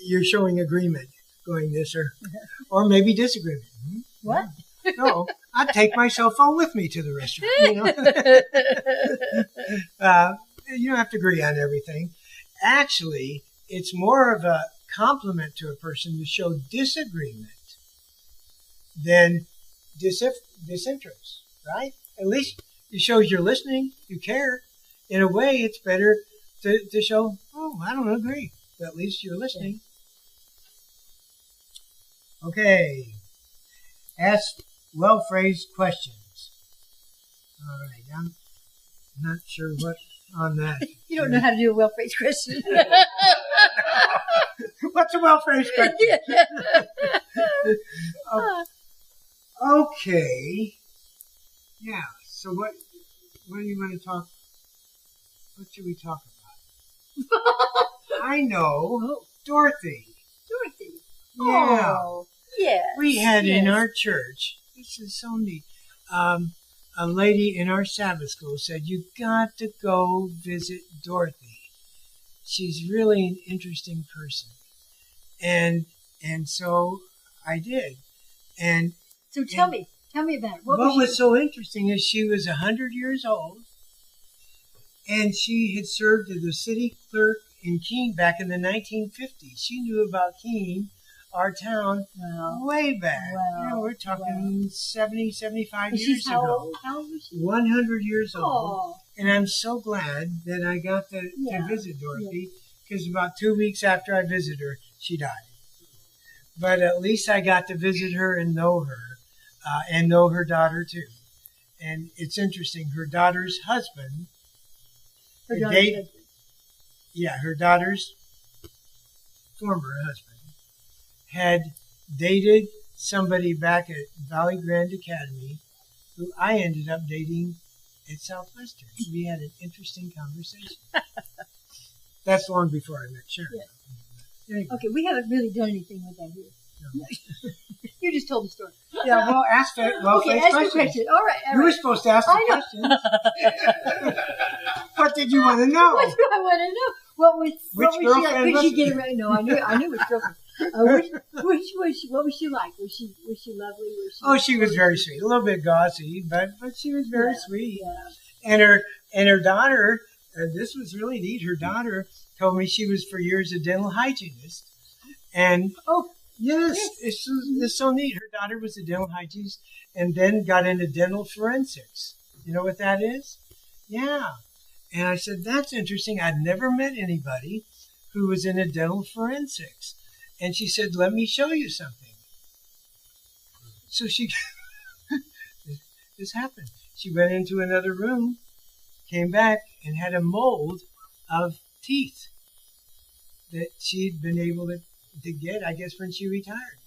you're showing agreement, going this or maybe disagreement. What? No, I take my cell phone with me to the restaurant. You don't have to agree on everything. Actually, it's more of a compliment to a person to show disagreement than disinterest, right? At least it shows you're listening, you care. In a way, it's better to show, oh, I don't agree, but at least you're listening. Okay. Ask well-phrased questions. All right. I'm not sure what on that. You don't know how to do a well-phrased question. What's a well-phrased question? Okay. Yeah. So what do you want to talk? What should we talk about? I know. Dorothy. Dorothy. Yeah. Oh, yeah. We had in our church, this is so neat, a lady in our Sabbath school said, you got to go visit Dorothy. She's really an interesting person. And so I did. And So tell me about it. What was so interesting is she was 100 years old, and she had served as a city clerk in Keene back in the 1950s. She knew about Keene, our town, way back. Wow. We're talking 70, 75 And years she's how ago. old? How old was she? 100 years old. Oh. And I'm so glad that I got to visit Dorothy, because about 2 weeks after I visited her, she died. But at least I got to visit her and know her daughter too. And it's interesting, her daughter's husband, her daughter's former husband, had dated somebody back at Valley Grand Academy who I ended up dating at Southwestern. We had an interesting conversation. That's long before I met Sharon. Yeah. Anyway. Okay, we haven't really done anything with that here. No. You just told the story. Yeah, well, ask it. Well, okay, ask the question. All right. You were supposed to ask the questions. What did you want to know? What do I want to know? What was she like? Could she get around? No, I knew which girlfriend. What was she like? Was she lovely? She was very sweet. A little bit gauzy, but she was very sweet. Yeah. And her daughter, this was really neat. Her daughter told me she was for years a dental hygienist, and yes, it's so neat. Her daughter was a dental hygienist, and then got into dental forensics. You know what that is? Yeah. And I said, that's interesting. I'd never met anybody who was in a dental forensics. And she said, let me show you something. So this happened. She went into another room, came back, and had a mold of teeth that she'd been able to get, I guess, when she retired.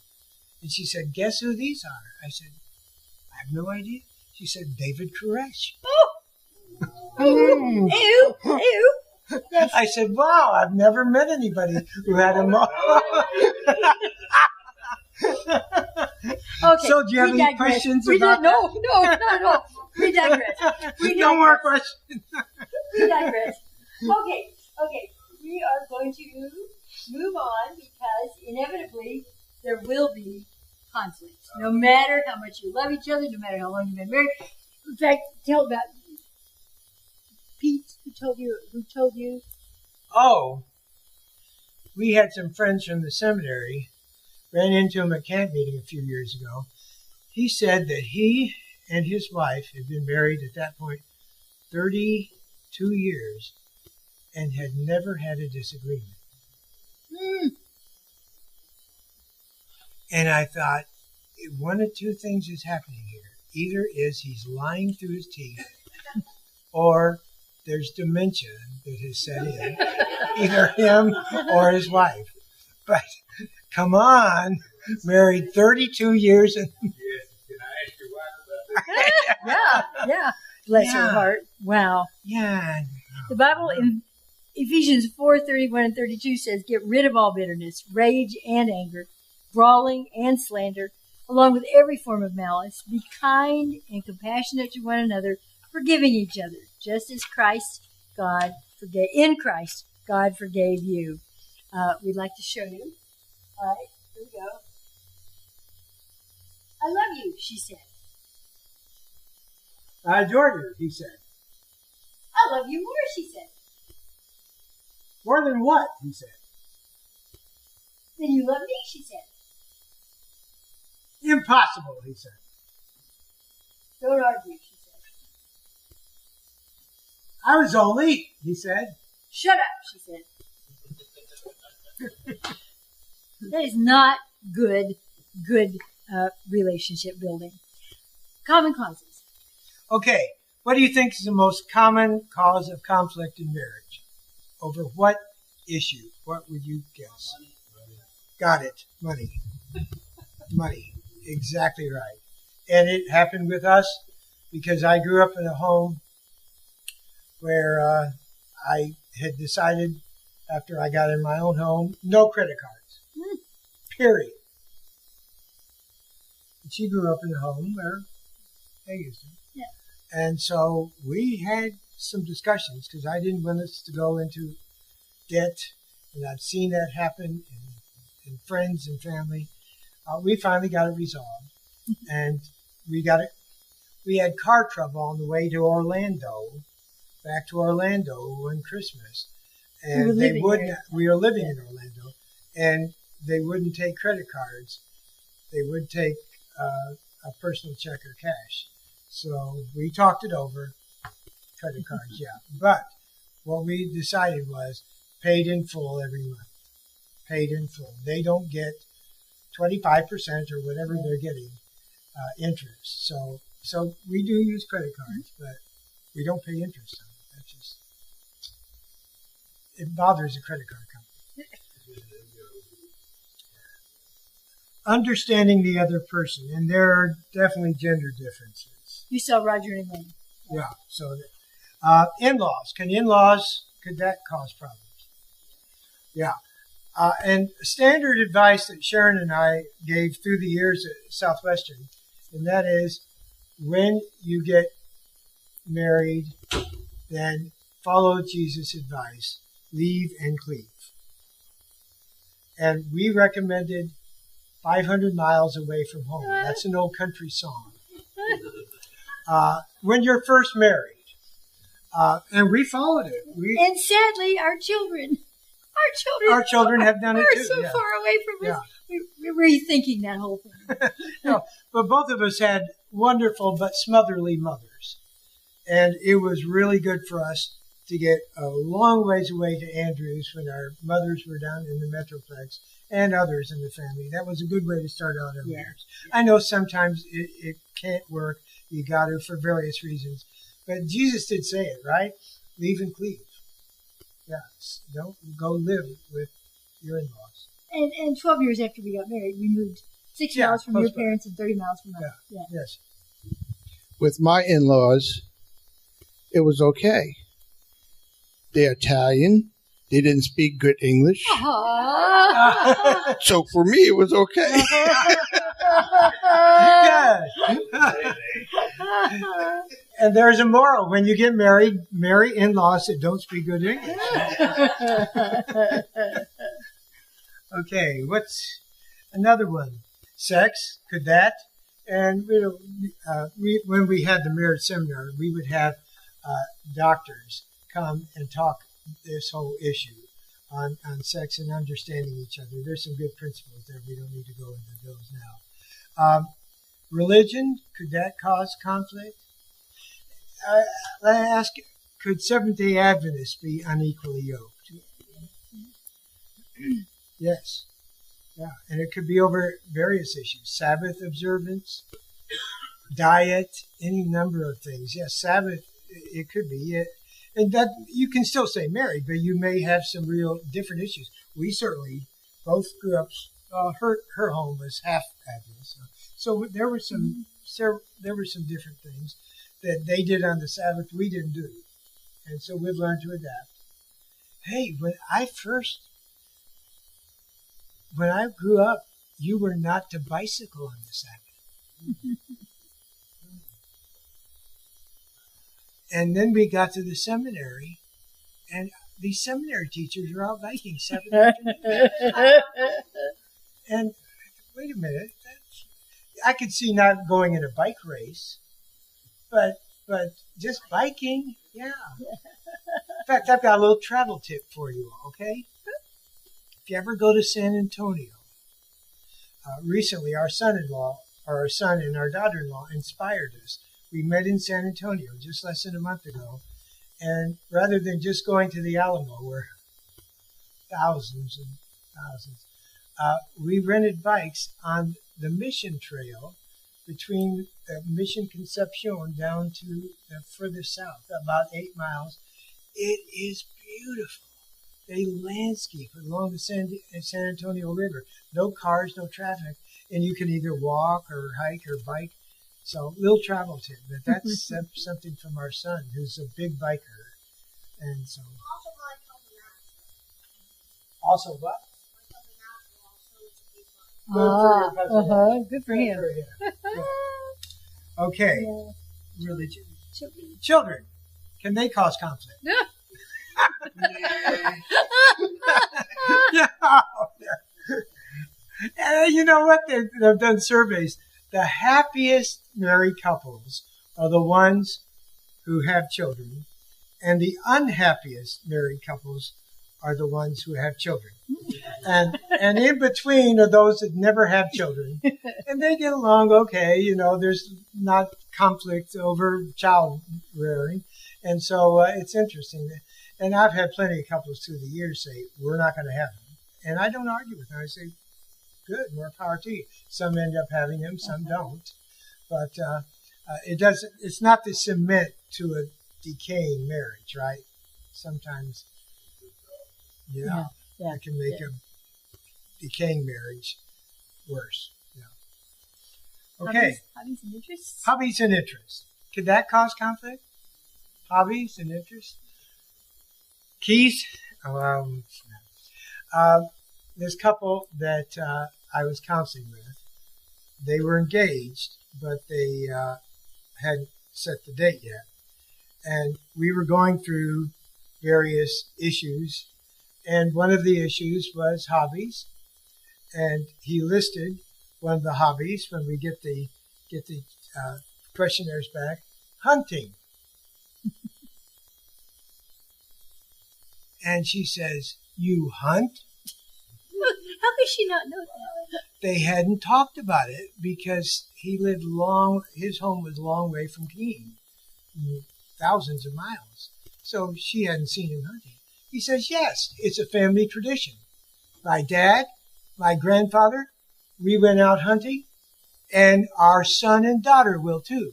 And she said, guess who these are? I said, I have no idea. She said, David Koresh. Ew. I said, wow, I've never met anybody who had a mold. Okay, so do you have any questions about that? No, not at all. We digress. No more questions. We digress. Okay. We are going to move on because inevitably there will be conflicts. No matter how much you love each other, no matter how long you've been married. In fact, tell about Pete, who told you? Oh, we had some friends from the seminary, ran into him at camp meeting a few years ago. He said that he and his wife had been married at that point 32 years and had never had a disagreement. And I thought, one of two things is happening here. Either is he's lying through his teeth, or there's dementia that has set in, either him or his wife. But come on, married 32 years. And yes, can I ask your wife about that? Yeah. Bless her heart. Wow. Yeah. The Bible in Ephesians 4:31 and 32 says, get rid of all bitterness, rage and anger, brawling and slander, along with every form of malice. Be kind and compassionate to one another, forgiving each other, just as in Christ, God forgave you. We'd like to show you. All right, here we go. I love you, she said. I adore you, he said. I love you more, she said. More than what, he said. Then you love me, she said. Impossible, he said. Don't argue, she said. I was only, he said. Shut up, she said. That is not good relationship building. Common causes. Okay, what do you think is the most common cause of conflict in marriage? Over what issue? What would you guess? Money. Got it. Money. Money. Exactly right. And it happened with us because I grew up in a home where I had decided after I got in my own home, no credit cards. Period. And she grew up in a home where they used them. Yeah. And so we had some discussions because I didn't want us to go into debt, and I've seen that happen in friends and family. we finally got it resolved, and we got it. We had car trouble on the way to Orlando, back to Orlando on Christmas, and we were living in Orlando, and they wouldn't take credit cards. They would take a personal check or cash. So we talked it over. Credit cards, yeah. But what we decided was paid in full every month. Paid in full. They don't get 25% or whatever they're getting interest. So we do use credit cards, but we don't pay interest on it. That's just, it bothers a credit card company. Understanding the other person, and there are definitely gender differences. You saw Roger and Elaine. Yeah. So, in-laws. Could that cause problems? Yeah. And standard advice that Sharon and I gave through the years at Southwestern, and that is, when you get married, then follow Jesus' advice. Leave and cleave. And we recommended 500 miles away from home. That's an old country song. When you're first married. And we followed it. And sadly, our children have done it too. We're so far away from us. We're rethinking that whole thing. No, but both of us had wonderful but smotherly mothers. And it was really good for us to get a long ways away to Andrews when our mothers were down in the Metroplex and others in the family. That was a good way to start out our marriage. I know sometimes it can't work. You got to for various reasons. But Jesus did say it, right? Leave and cleave. Yes. Don't go live with your in-laws. And 12 years after we got married, we moved 6 miles from your parents and 30 miles from us. Yeah. Yes. With my in-laws, it was okay. They're Italian. They didn't speak good English. So for me, it was okay. Yes. And there's a moral. When you get married, marry in-laws that don't speak good English. Okay, what's another one? Sex, could that? And when we had the marriage seminar, we would have doctors come and talk this whole issue on sex and understanding each other. There's some good principles there. We don't need to go into those now. Religion, could that cause conflict? Let me ask, could Seventh-day Adventists be unequally yoked? Yes. Yeah, and it could be over various issues. Sabbath observance, diet, any number of things. Yes, Sabbath, it could be. And that you can still say married, but you may have some real different issues. We certainly both grew up, her home was half Adventist. So there were some different things that they did on the Sabbath we didn't do. And so we've learned to adapt. Hey, when I grew up, you were not to bicycle on the Sabbath. And then we got to the seminary, and these seminary teachers were out biking 7 afternoon. And wait a minute, I could see not going in a bike race, but just biking, yeah. In fact, I've got a little travel tip for you all, okay? If you ever go to San Antonio, recently our son and our daughter-in-law inspired us. We met in San Antonio just less than a month ago, and rather than just going to the Alamo, where thousands and thousands, we rented bikes on the Mission Trail between Mission Concepcion down to the further south, about 8 miles. It is beautiful. They landscape along the San Antonio River. No cars, no traffic, and you can either walk or hike or bike. So, little travel tip, but that's something from our son, who's a big biker, and so. Also what? Good for him. Yeah. Okay. Yeah. Religion. Children. Can they cause conflict? Yeah. You know what? They've done surveys. The happiest married couples are the ones who have children, and the unhappiest married couples are the ones who have children. And in between are those that never have children. And they get along okay. You know, there's not conflict over child rearing. And so it's interesting. And I've had plenty of couples through the years say, we're not going to have them. And I don't argue with them. I say, good, more power to you. Some end up having them, some don't. But it's not to submit to a decaying marriage, right? Sometimes, Yeah. it can make a decaying marriage worse. Yeah. Okay. Hobbies and interests? Hobbies and interests. Could that cause conflict? Hobbies and interests? Keys? This couple that I was counseling with, they were engaged, but they hadn't set the date yet. And we were going through various issues, and one of the issues was hobbies. And he listed one of the hobbies when we get the questionnaires back, hunting. And she says, "You hunt?" How could she not know that? They hadn't talked about it because he lived his home was a long way from Keene, thousands of miles. So she hadn't seen him hunting. He says, yes, it's a family tradition. My dad, my grandfather, we went out hunting, and our son and daughter will too.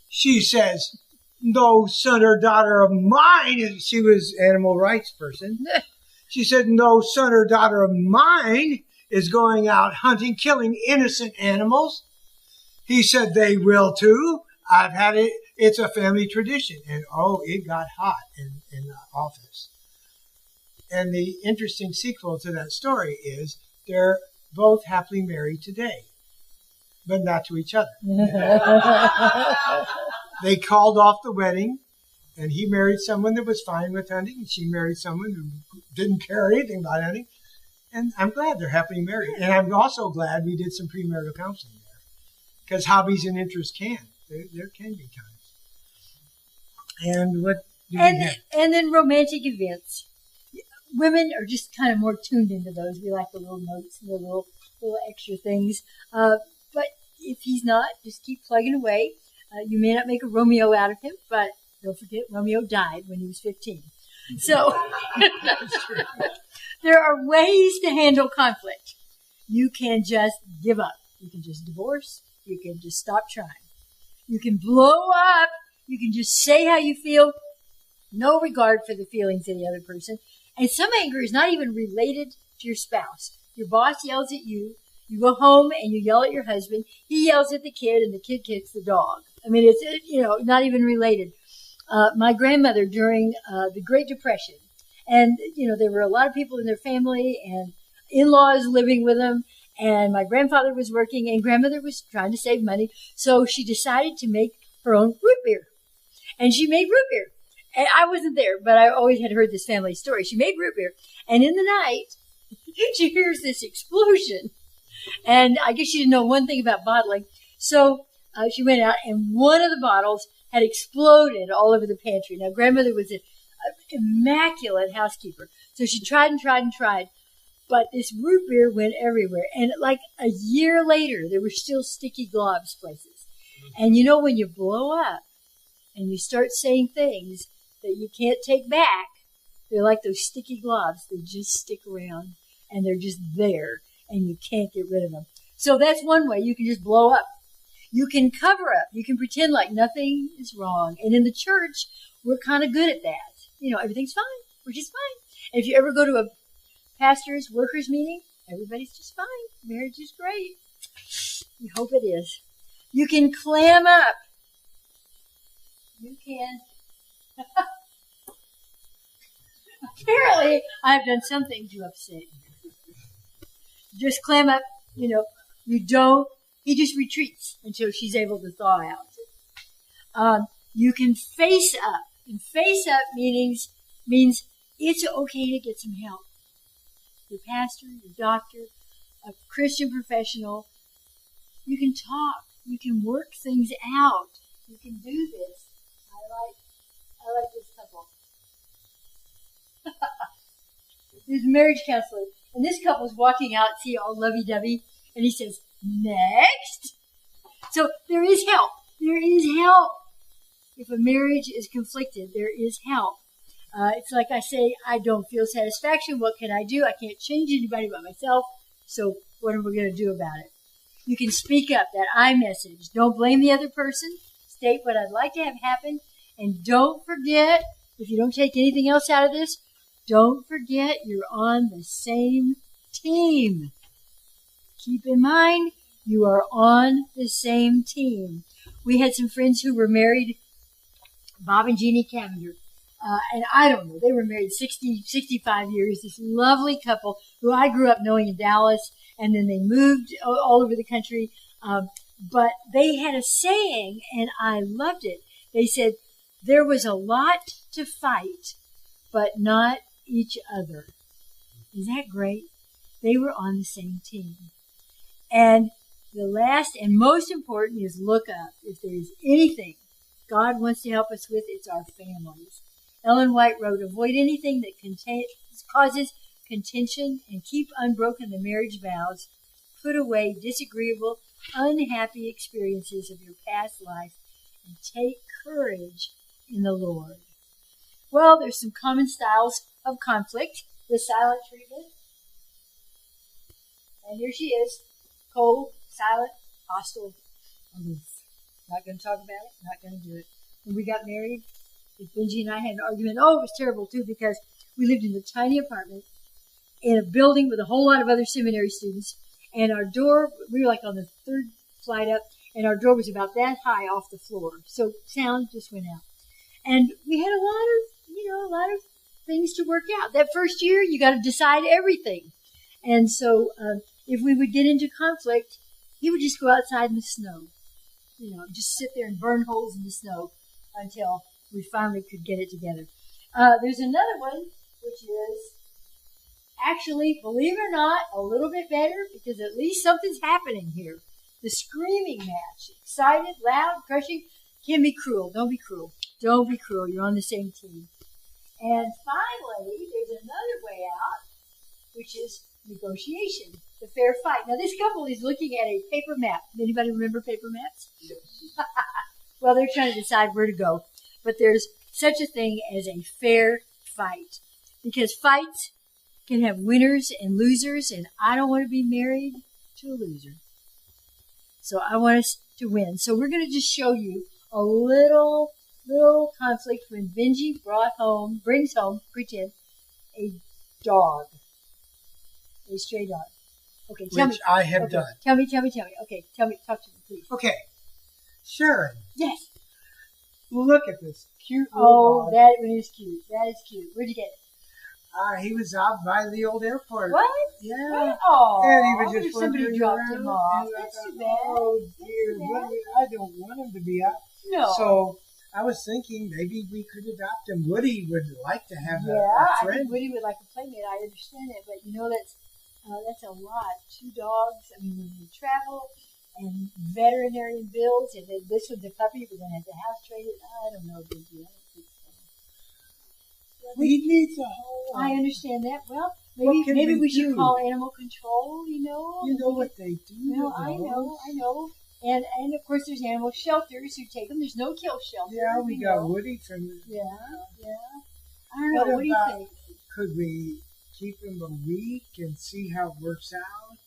She says, no son or daughter of mine, she was an animal rights person. She said, no son or daughter of mine is going out hunting, killing innocent animals. He said, they will too. I've had it. It's a family tradition. And it got hot in the office. And the interesting sequel to that story is they're both happily married today, but not to each other. They called off the wedding, and he married someone that was fine with hunting, and she married someone who didn't care anything about hunting. And I'm glad they're happily married. And I'm also glad we did some premarital counseling there, because hobbies and interests there can be times. And what do we have? And then romantic events. Women are just kind of more tuned into those. We like the little notes and the little extra things. But if he's not, just keep plugging away. You may not make a Romeo out of him, but don't forget Romeo died when he was 15. So there are ways to handle conflict. You can just give up. You can just divorce. You can just stop trying. You can blow up. You can just say how you feel. No regard for the feelings of the other person. And some anger is not even related to your spouse. Your boss yells at you. You go home and you yell at your husband. He yells at the kid, and the kid kicks the dog. I mean, it's not even related. My grandmother during the Great Depression, and there were a lot of people in their family and in-laws living with them. And my grandfather was working, and grandmother was trying to save money, so she decided to make her own root beer. And she made root beer. And I wasn't there, but I always had heard this family story. She made root beer, and in the night, she hears this explosion. And I guess she didn't know one thing about bottling. So she went out, and one of the bottles had exploded all over the pantry. Now, grandmother was an immaculate housekeeper. So she tried and tried and tried. But this root beer went everywhere. And like a year later, there were still sticky globs places. And when you blow up and you start saying things that you can't take back, they're like those sticky globs. They just stick around, and they're just there, and you can't get rid of them. So that's one way you can just blow up. You can cover up. You can pretend like nothing is wrong. And in the church, we're kind of good at that. Everything's fine. We're just fine. And if you ever go to a pastor's workers meeting, everybody's just fine. Marriage is great. We hope it is. You can clam up. You can. Apparently, I've done something to upset you. Just clam up. He just retreats until she's able to thaw out. You can face up. And face up means it's okay to get some help. Your pastor, your doctor, a Christian professional. You can talk. You can work things out. You can do this. I like this couple. There's a marriage counselor, and this couple's walking out, see, all lovey-dovey, and he says, "Next." So there is help. There is help. If a marriage is conflicted, there is help. It's like I say, I don't feel satisfaction. What can I do? I can't change anybody but myself. So what are we going to do about it? You can speak up, that I message. Don't blame the other person. State what I'd like to have happen. And don't forget, if you don't take anything else out of this, don't forget you're on the same team. Keep in mind, you are on the same team. We had some friends who were married, Bob and Jeannie Cavender. And I don't know, they were married 65 years, this lovely couple who I grew up knowing in Dallas, and then they moved all over the country. But they had a saying, and I loved it. They said, there was a lot to fight, but not each other. Is that great? They were on the same team. And the last and most important is look up. If there's anything God wants to help us with, it's our families. Ellen White wrote, avoid anything that causes contention and keep unbroken the marriage vows. Put away disagreeable, unhappy experiences of your past life and take courage in the Lord. Well, there's some common styles of conflict. The silent treatment. And here she is. Cold, silent, hostile, aloof. Not going to talk about it. Not going to do it. When we got married, Benjie and I had an argument. Oh, it was terrible, too, because we lived in a tiny apartment in a building with a whole lot of other seminary students. And our door, we were like on the third flight up, and our door was about that high off the floor. So sound just went out. And we had a lot of things to work out. That first year, you got to decide everything. And so if we would get into conflict, he would just go outside in the snow. Just sit there and burn holes in the snow until we finally could get it together. There's another one, which is actually, believe it or not, a little bit better because at least something's happening here. The screaming match. Excited, loud, crushing, can be cruel. Don't be cruel. Don't be cruel. You're on the same team. And finally, there's another way out, which is negotiation, the fair fight. Now, this couple is looking at a paper map. Anybody remember paper maps? Well, they're trying to decide where to go. But there's such a thing as a fair fight. Because fights can have winners and losers, and I don't want to be married to a loser. So I want us to win. So we're going to just show you a little conflict when Benjie brings home, pretend, a dog. A stray dog. Okay, tell me. Which I have done. Tell me. Okay, talk to me, please. Okay. Sharon. Yes. Look at this cute little dog. That one is cute. That is cute. Where'd you get it? He was out by the old airport. What? Yeah. Oh, and he was just somebody wandering dropped around. him off. And I That's thought, too bad. oh, That's dear. too bad. I don't want him to be out. No. So I was thinking maybe we could adopt him. Woody would like to have a I friend. think Woody would like a playmate. I understand it, but that's a lot. 2 dogs. I mean, when we travel and veterinarian bills, and then this one's a puppy, we're going to have to house trade it. I don't know, Benjie. I don't think so. He needs a home. I understand that. Well, maybe we should do? call animal control. You know what they do. Well, I know. And of course, there's animal shelters who take them. There's no kill shelter. Yeah, we got Woody from. Yeah. I don't know. What do you think? Could we keep him a week and see how it works out?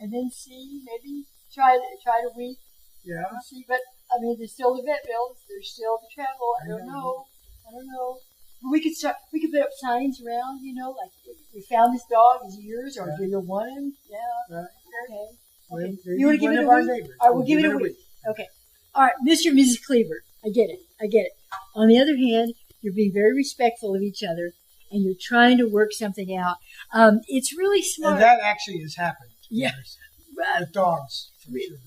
And then see, maybe try a week. Yeah. And see, but I mean, there's still the vet bills. There's still the travel. I don't know. But we could put up signs around. Like we found this dog. Is yours, or do you want him? Yeah. Right. Okay. You want to give it a week? All right, we'll give it a week. Okay. All right, Mr. and Mrs. Cleaver. I get it. On the other hand, you're being very respectful of each other, and you're trying to work something out. It's really smart. And that actually has happened. Yeah. With dogs, for sure.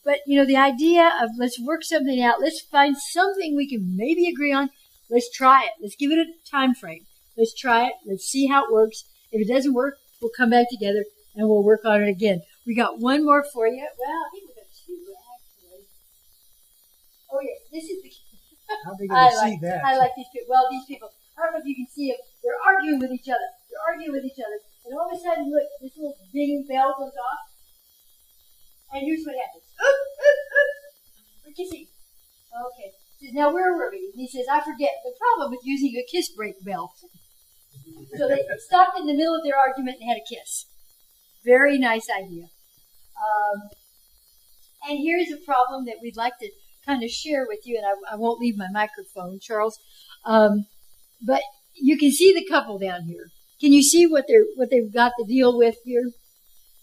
But, the idea of let's work something out. Let's find something we can maybe agree on. Let's try it. Let's give it a time frame. Let's try it. Let's see how it works. If it doesn't work, we'll come back together. and we'll work on it again. We got one more for you. Well, I think we got two, actually. Oh, yes, this is the... How are they going to see that? I like these people. Well, these people, I don't know if you can see them. They're arguing with each other. And all of a sudden, look, this little ding bell goes off. And here's what happens. We're kissing. Okay. He says, now where were we? And he says, I forget. The problem with using a kiss break bell. So they stopped in the middle of their argument and had a kiss. Very nice idea. And here's a problem that we'd like to kind of share with you, and I won't leave my microphone, Charles. But you can see the couple down here. Can you see what they've got to deal with here?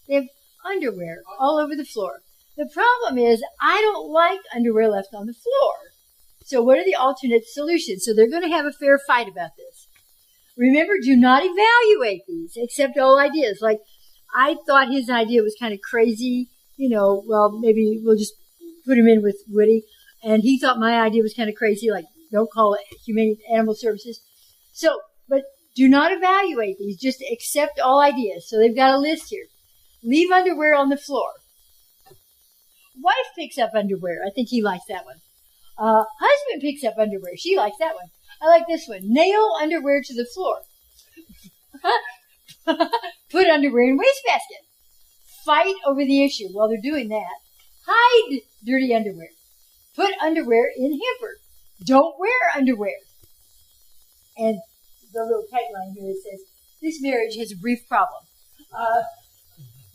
They have underwear all over the floor. The problem is I don't like underwear left on the floor. So what are the alternate solutions? So they're going to have a fair fight about this. Remember, do not evaluate these. Accept all ideas. Like, I thought his idea was kind of crazy. Well, maybe we'll just put him in with Woody. And he thought my idea was kind of crazy, like, don't call it humane animal services. So, but do not evaluate these. Just accept all ideas. So they've got a list here. Leave underwear on the floor. Wife picks up underwear. I think he likes that one. Husband picks up underwear. She likes that one. I like this one. Nail underwear to the floor. Put underwear in wastebasket. Fight over the issue. While they're doing that, hide dirty underwear. Put underwear in hamper. Don't wear underwear. And the little tagline here says, this marriage has a brief problem.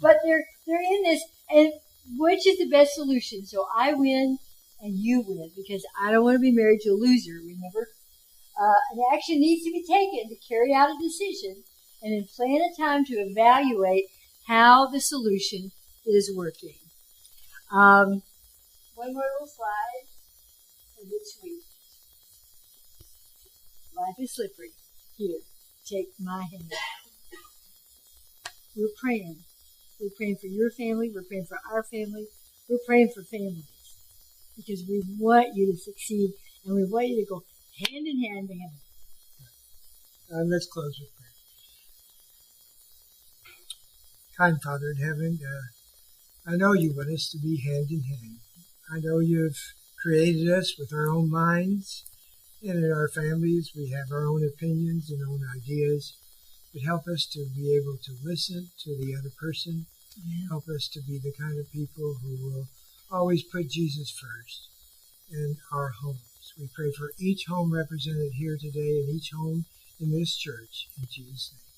But they're in this, and which is the best solution? So I win and you win, because I don't want to be married to a loser, remember? An action needs to be taken to carry out a decision, and then plan a time to evaluate how the solution is working. One more little slide, and it's sweet. Life is slippery. Here, take my hand. We're praying. We're praying for your family. We're praying for our family. We're praying for families, because we want you to succeed, and we want you to go hand in hand to heaven. And let's close with prayer. Kind Father in heaven, I know you want us to be hand in hand. I know you've created us with our own minds, and in our families we have our own opinions and own ideas. But help us to be able to listen to the other person. Yeah. Help us to be the kind of people who will always put Jesus first in our homes. We pray for each home represented here today and each home in this church. In Jesus' name.